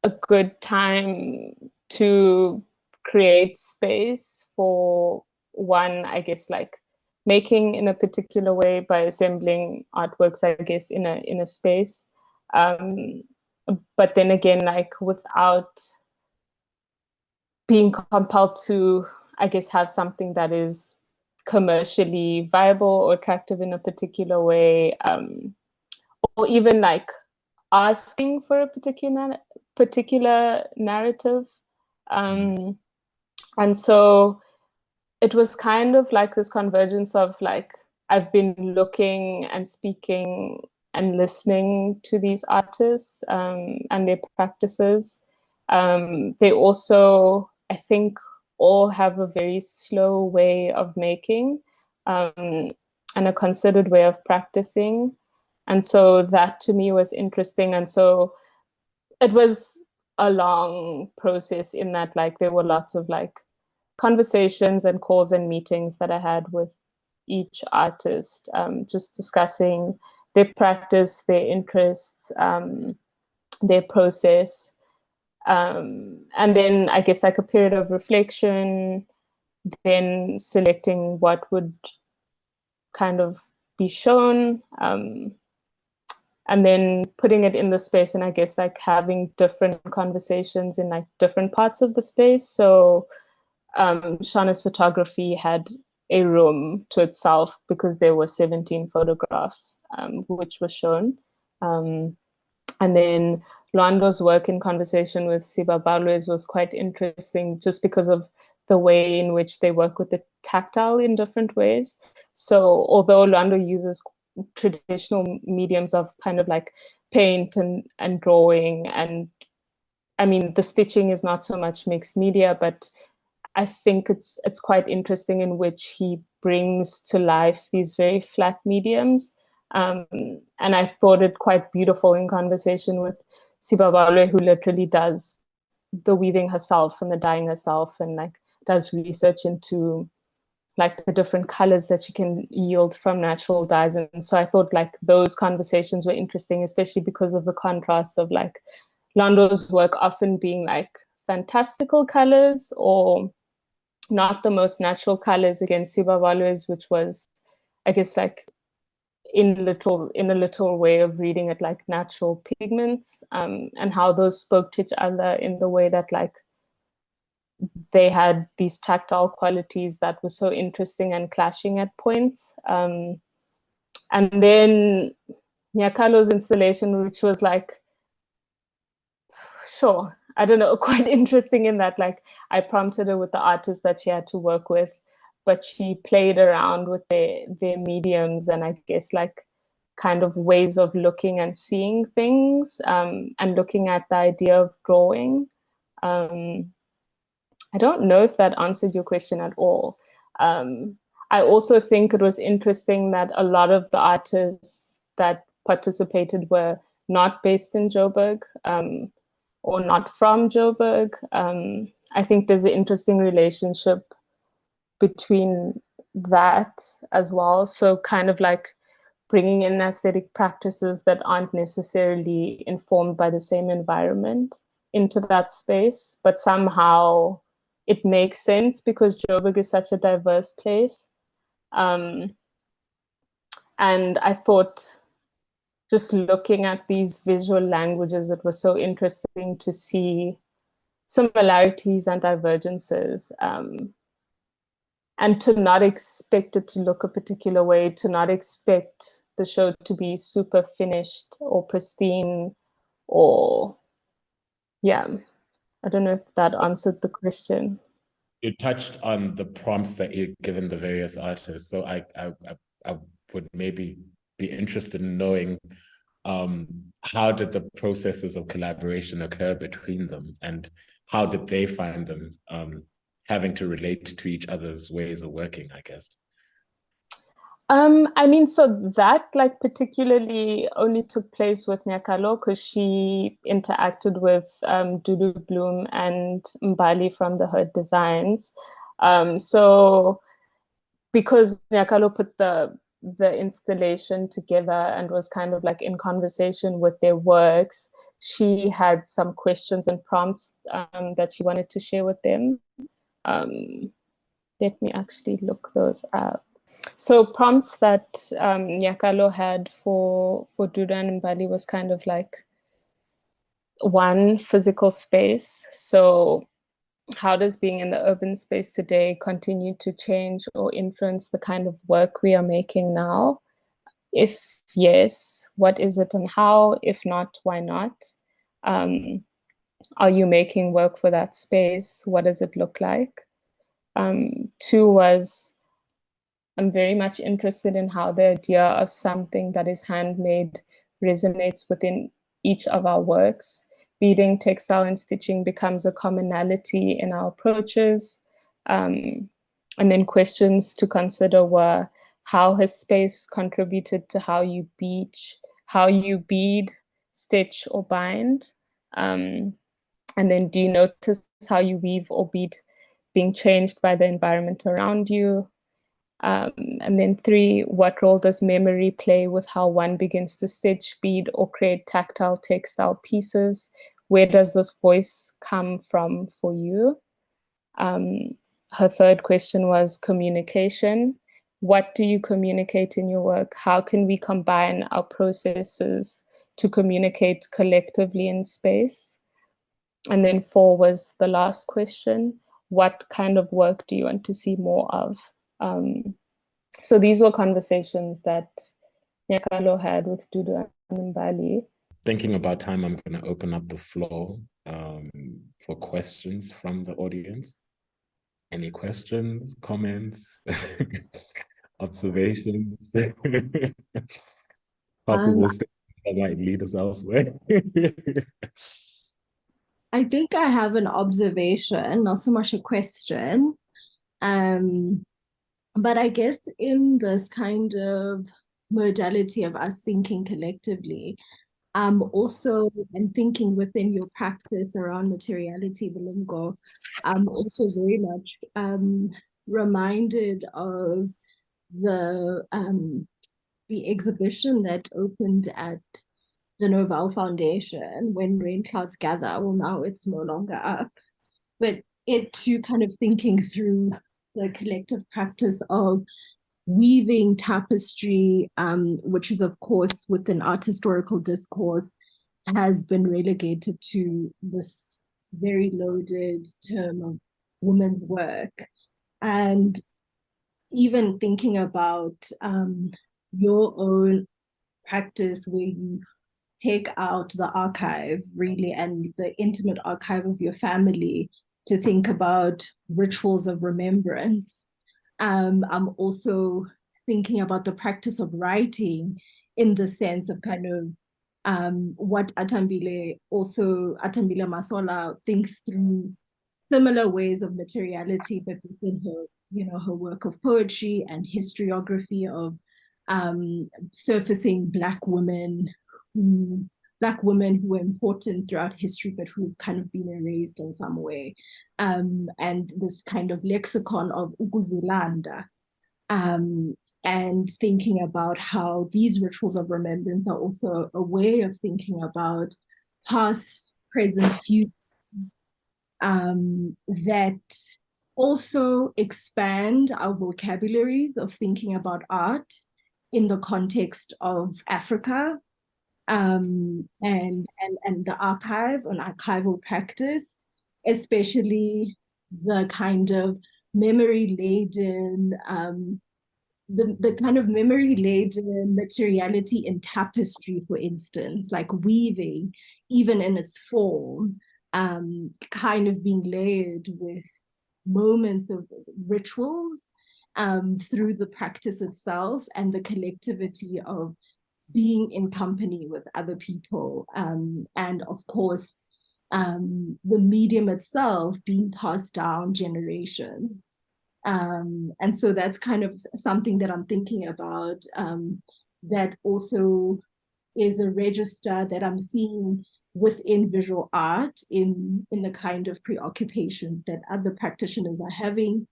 a good time to create space for one, I guess, like making in a particular way by assembling artworks, I guess, in a space. But then again, like without being compelled to, I guess, have something that is commercially viable or attractive in a particular way, or even like asking for a particular narrative. And so it was kind of like this convergence of like, I've been looking and speaking and listening to these artists and their practices. They also, I think, all have a very slow way of making and a considered way of practicing. And so that to me was interesting. And so it was a long process in that, like, there were lots of like conversations and calls and meetings that I had with each artist, just discussing their practice, their interests, their process. And then I guess like a period of reflection, then selecting what would kind of be shown, and then putting it in the space, and I guess like having different conversations in like different parts of the space. So Shana's photography had a room to itself because there were 17 photographs which were shown. And then Lwando's work in conversation with Siba Balwez was quite interesting just because of the way in which they work with the tactile in different ways. So although Lwando uses traditional mediums of kind of like paint and drawing, and I mean, the stitching is not so much mixed media, but I think it's quite interesting in which he brings to life these very flat mediums. And I thought it quite beautiful in conversation with Sibabale, who literally does the weaving herself and the dyeing herself, and like does research into like the different colors that she can yield from natural dyes. And so I thought like those conversations were interesting, especially because of the contrast of like Lando's work often being like fantastical colors or not the most natural colors against Siba Balwez, which was, I guess, like in a literal way of reading it, like natural pigments, and how those spoke to each other in the way that like they had these tactile qualities that were so interesting and clashing at points. And then Nyakalo's installation, which was like, sure, I don't know, quite interesting in that like I prompted her with the artists that she had to work with, but she played around with their mediums and I guess like kind of ways of looking and seeing things, and looking at the idea of drawing. I don't know if that answered your question at all. I also think it was interesting that a lot of the artists that participated were not based in Joburg, or not from Joburg. I think there's an interesting relationship between that as well. So kind of like bringing in aesthetic practices that aren't necessarily informed by the same environment into that space, but somehow it makes sense because Joburg is such a diverse place. And I thought just looking at these visual languages, it was so interesting to see similarities and divergences, and to not expect it to look a particular way, to not expect the show to be super finished or pristine, or yeah, I don't know if that answered the question. You touched on the prompts that you've given the various artists, so I would maybe be interested in knowing how did the processes of collaboration occur between them, and how did they find them having to relate to each other's ways of working, I guess. I mean, so that like particularly only took place with Nyakalo because she interacted with Dudu Bloom and Mbali from the Herd Designs. So because Nyakalo put the installation together and was kind of like in conversation with their works, she had some questions and prompts that she wanted to share with them. Let me actually look those up. So prompts that Nyakalo had for Dudan and Bali was kind of like, one, physical space. So how does being in the urban space today continue to change or influence the kind of work we are making now? If yes, what is it and how? If not, why not? Are you making work for that space? What does it look like? Two was, I'm very much interested in how the idea of something that is handmade resonates within each of our works. Beading, textile, and stitching becomes a commonality in our approaches. And then questions to consider were, how has space contributed to how you bead, stitch, or bind? And then, do you notice how you weave or bead being changed by the environment around you? And then 3, what role does memory play with how one begins to stitch, bead, or create tactile textile pieces? Where does this voice come from for you? Her third question was communication. What do you communicate in your work? How can we combine our processes to communicate collectively in space? And then 4 was the last question. What kind of work do you want to see more of? So these were conversations that Nyakalo had with Dudu and Mbali. Thinking about time, I'm going to open up the floor for questions from the audience. Any questions, comments, observations, possible statements that might lead us elsewhere? I think I have an observation, not so much a question. But I guess in this kind of modality of us thinking collectively, also, and thinking within your practice around materiality, Bulumko, I'm also very much reminded of the exhibition that opened at the Novell Foundation, When Rain Clouds Gather. Well, now it's no longer up, but it too kind of thinking through the collective practice of weaving tapestry, which is of course within art historical discourse, has been relegated to this very loaded term of women's work. And even thinking about your own practice where you take out the archive really and the intimate archive of your family to think about rituals of remembrance. I'm also thinking about the practice of writing in the sense of kind of what Atambile Masola thinks through similar ways of materiality, but within her, her work of poetry and historiography of surfacing Black women who were important throughout history, but who've kind of been erased in some way. And this kind of lexicon of Ukuzilanda, and thinking about how these rituals of remembrance are also a way of thinking about past, present, future, that also expand our vocabularies of thinking about art in the context of Africa, and the archive and archival practice, especially the kind of memory-laden, the kind of memory-laden materiality in tapestry, for instance, like weaving, even in its form, kind of being layered with moments of rituals through the practice itself and the collectivity of being in company with other people, and of course the medium itself being passed down generations, and so that's kind of something that I'm thinking about, that also is a register that I'm seeing within visual art in the kind of preoccupations that other practitioners are having.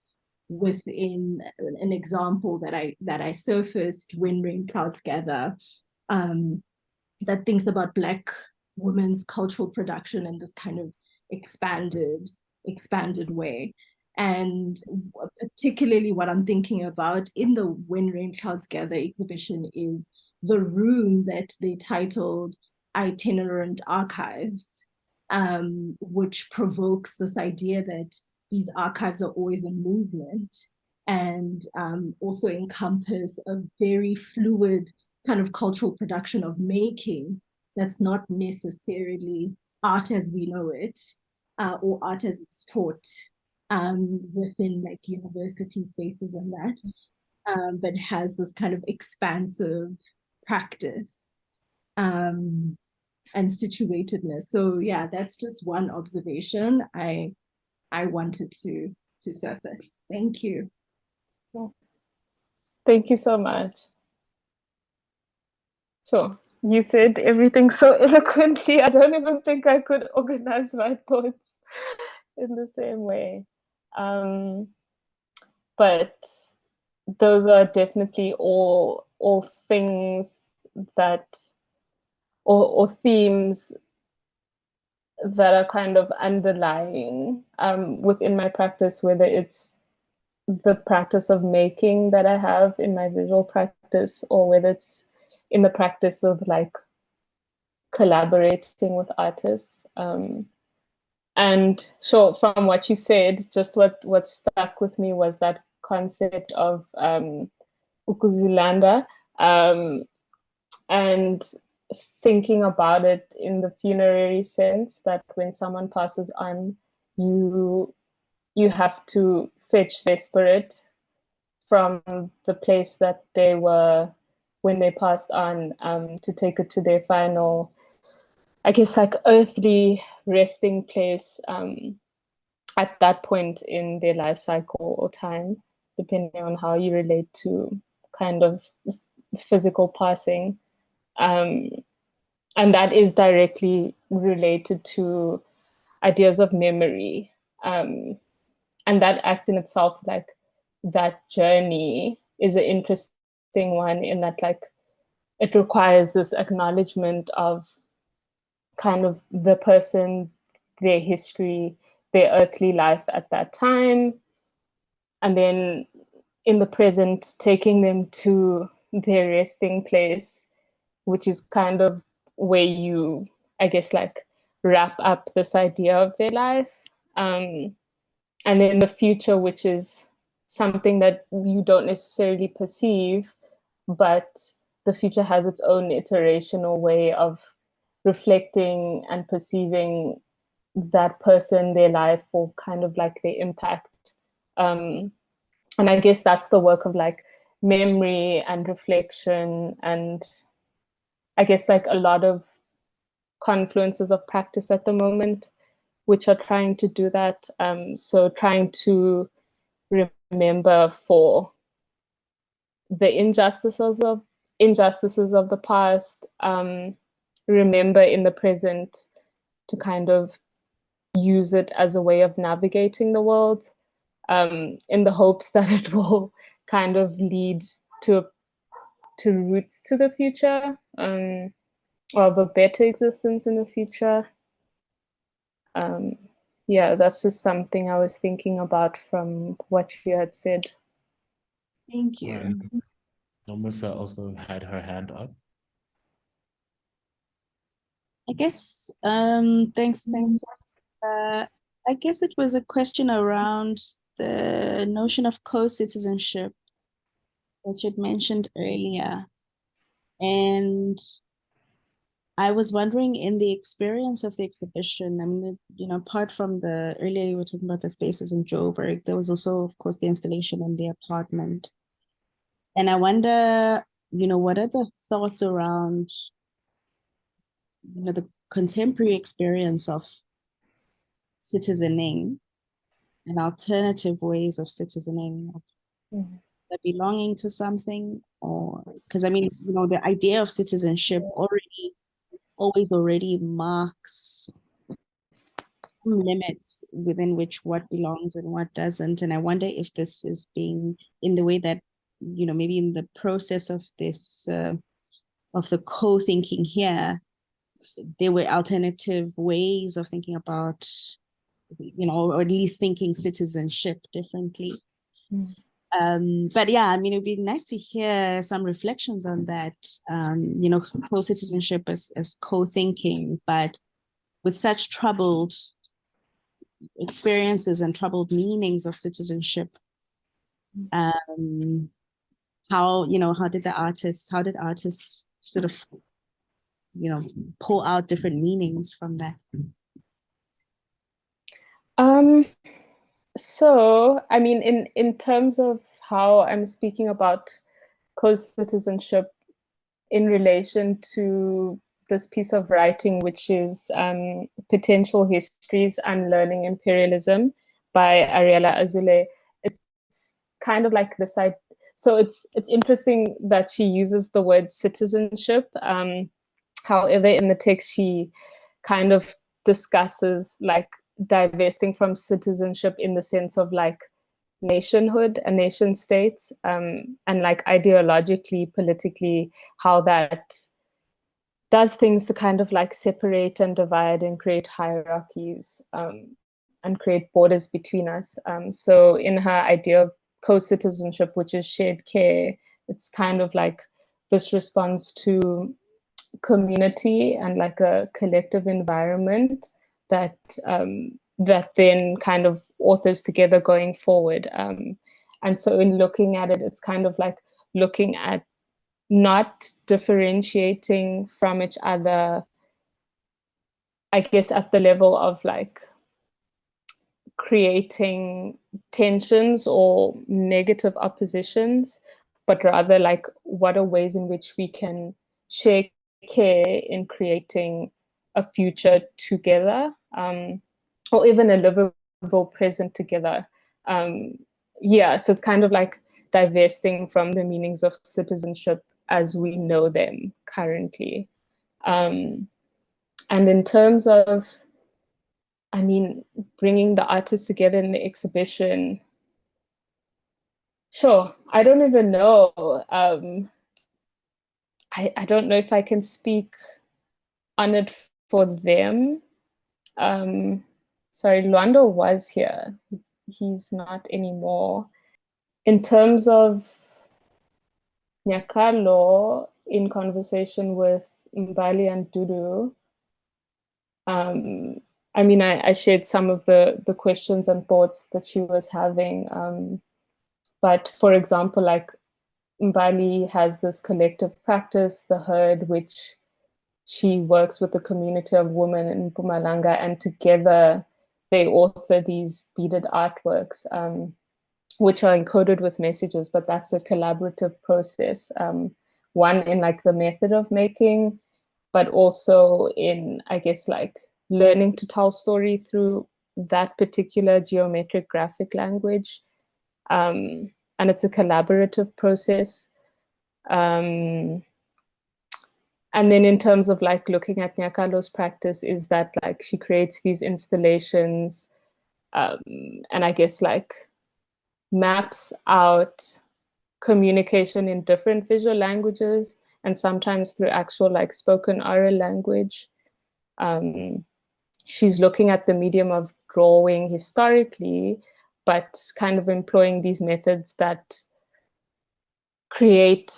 Within an example that I surfaced, When Rain Clouds Gather, that thinks about Black women's cultural production in this kind of expanded way. And particularly what I'm thinking about in the When Rain Clouds Gather exhibition is the room that they titled Itinerant Archives, which provokes this idea that these archives are always in movement, and also encompass a very fluid kind of cultural production of making that's not necessarily art as we know it, or art as it's taught within like university spaces and that, but has this kind of expansive practice and situatedness. So yeah, that's just one observation I wanted to surface. Thank you. Thank you so much. Sure. You said everything so eloquently. I don't even think I could organize my thoughts in the same way. But those are definitely all things that, or themes that are kind of underlying within my practice, whether it's the practice of making that I have in my visual practice, or whether it's in the practice of like collaborating with artists. And sure, from what you said, just what stuck with me was that concept of ukuzilanda, and thinking about it in the funerary sense, that when someone passes on, you have to fetch their spirit from the place that they were when they passed on, to take it to their final, I guess, like earthly resting place at that point in their life cycle or time, depending on how you relate to kind of physical passing. And that is directly related to ideas of memory. And that act in itself, like that journey, is an interesting one in that, like, it requires this acknowledgement of kind of the person, their history, their earthly life at that time, and then in the present, taking them to their resting place, which is kind of where you, I guess, like wrap up this idea of their life. And then the future, which is something that you don't necessarily perceive, but the future has its own iterational way of reflecting and perceiving that person, their life, or kind of like their impact. And I guess that's the work of like memory and reflection, and I guess like a lot of confluences of practice at the moment, which are trying to do that. So trying to remember for the injustices of the past, remember in the present to kind of use it as a way of navigating the world, in the hopes that it will kind of lead to roots to the future, or of a better existence in the future. Yeah, that's just something I was thinking about from what you had said. Thank you. Nomusa also had her hand up. I guess, thanks. I guess it was a question around the notion of co-citizenship that you'd mentioned earlier. And I was wondering, in the experience of the exhibition, I mean, apart from the, earlier you were talking about the spaces in Joburg, there was also, of course, the installation in the apartment. And I wonder, what are the thoughts around, the contemporary experience of citizening and alternative ways of citizening, of belonging to something, or because I mean, the idea of citizenship already marks some limits within which what belongs and what doesn't. And I wonder if this is being, in the way that, maybe in the process of this, of the co-thinking here, there were alternative ways of thinking about, or at least thinking citizenship differently. But yeah, I mean, it'd be nice to hear some reflections on that, co-citizenship as co-thinking, but with such troubled experiences and troubled meanings of citizenship. How did artists sort of, pull out different meanings from that? So, I mean, in terms of how I'm speaking about co-citizenship in relation to this piece of writing, which is Potential Histories Unlearning Imperialism by Ariella Azule, it's kind of like the side. So it's interesting that she uses the word citizenship. However, in the text, she kind of discusses like divesting from citizenship in the sense of like nationhood and nation states, and like ideologically, politically, how that does things to kind of like separate and divide and create hierarchies, and create borders between us. So in her idea of co-citizenship, which is shared care, it's kind of like this response to community and like a collective environment that that then kind of authors together going forward. And so in looking at it, it's kind of like looking at not differentiating from each other, I guess, at the level of like creating tensions or negative oppositions, but rather like what are ways in which we can share care in creating a future together, or even a livable present together. Yeah, so it's kind of like divesting from the meanings of citizenship as we know them currently. And in terms of, I mean, bringing the artists together in the exhibition, sure, I don't even know. I don't know if I can speak on it for them. Sorry, Luando was here. He's not anymore. In terms of Nyakalo, in conversation with Mbali and Dudu, I mean, I shared some of the questions and thoughts that she was having. But for example, like Mbali has this collective practice, the herd, which she works with a community of women in Mpumalanga, and together they author these beaded artworks, which are encoded with messages, but that's a collaborative process. One in like the method of making, but also in, I guess, like learning to tell story through that particular geometric graphic language. And it's a collaborative process. And then in terms of like looking at Nyakalo's practice, is that like she creates these installations, and I guess like maps out communication in different visual languages, and sometimes through actual like spoken oral language. She's looking at the medium of drawing historically, but kind of employing these methods that create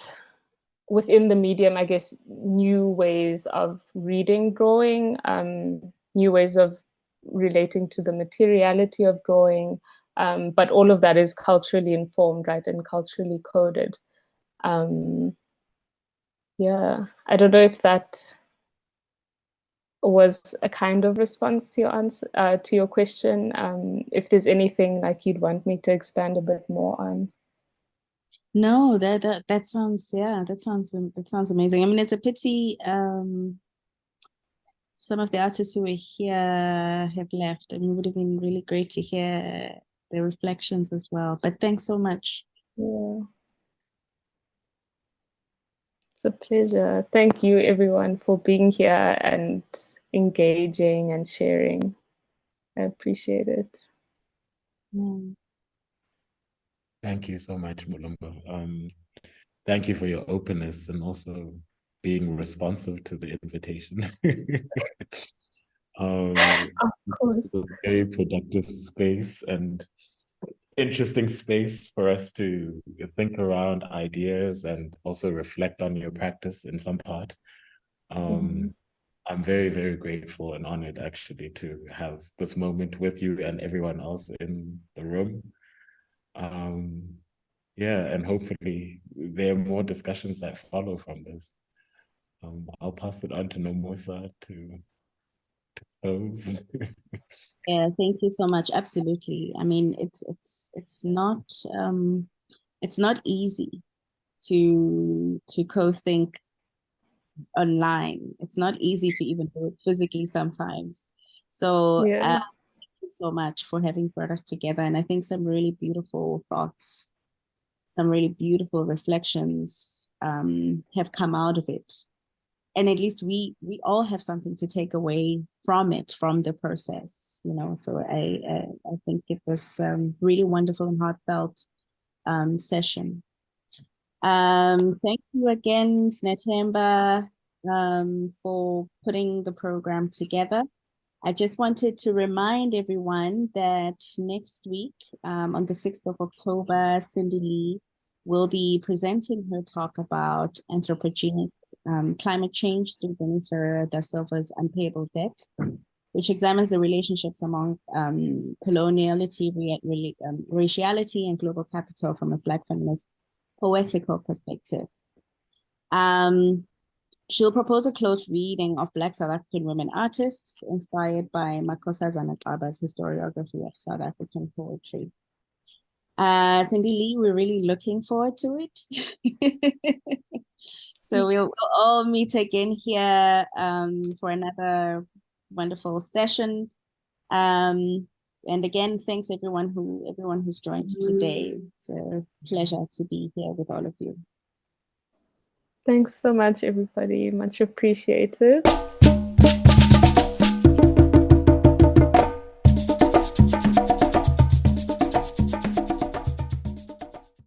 within the medium, I guess, new ways of reading drawing, new ways of relating to the materiality of drawing, but all of that is culturally informed, right, and culturally coded. Yeah, I don't know if that was a kind of response to your answer, to your question. If there's anything like you'd want me to expand a bit more on. No, that sounds, yeah, that sounds amazing. I mean, it's a pity some of the artists who were here have left, and it would have been really great to hear their reflections as well. But thanks so much. Yeah. It's a pleasure. Thank you, everyone, for being here and engaging and sharing. I appreciate it. Yeah. Thank you so much, Bulumko. Thank you for your openness and also being responsive to the invitation. Of course. It's a very productive space and interesting space for us to think around ideas and also reflect on your practice in some part. I'm very, very grateful and honored actually to have this moment with you and everyone else in the room. Yeah, and hopefully there are more discussions that follow from this. I'll pass it on to Nomosa to close. Yeah, thank you so much. Absolutely. I mean, it's not easy to co-think online. It's not easy to even do it physically sometimes. So Yeah. thank you so much for having brought us together. And I think some really beautiful thoughts, some really beautiful reflections have come out of it. And at least we all have something to take away from it, from the process, you know. So I think it was really wonderful and heartfelt session. Thank you again, Snetemba, for putting the program together. I just wanted to remind everyone that next week, on the 6th of October, Cindy Lee will be presenting her talk about anthropogenic climate change through Denise Ferreira da Silva's Unpayable Debt, which examines the relationships among coloniality, raciality, and global capital from a Black feminist poetical perspective. She'll propose a close reading of Black South African women artists inspired by Makhosazana Xaba's historiography of South African poetry. Cindy Lee, we're really looking forward to it. So we'll all meet again here for another wonderful session. And again, thanks everyone who's joined today. It's a pleasure to be here with all of you. Thanks so much, everybody. Much appreciated.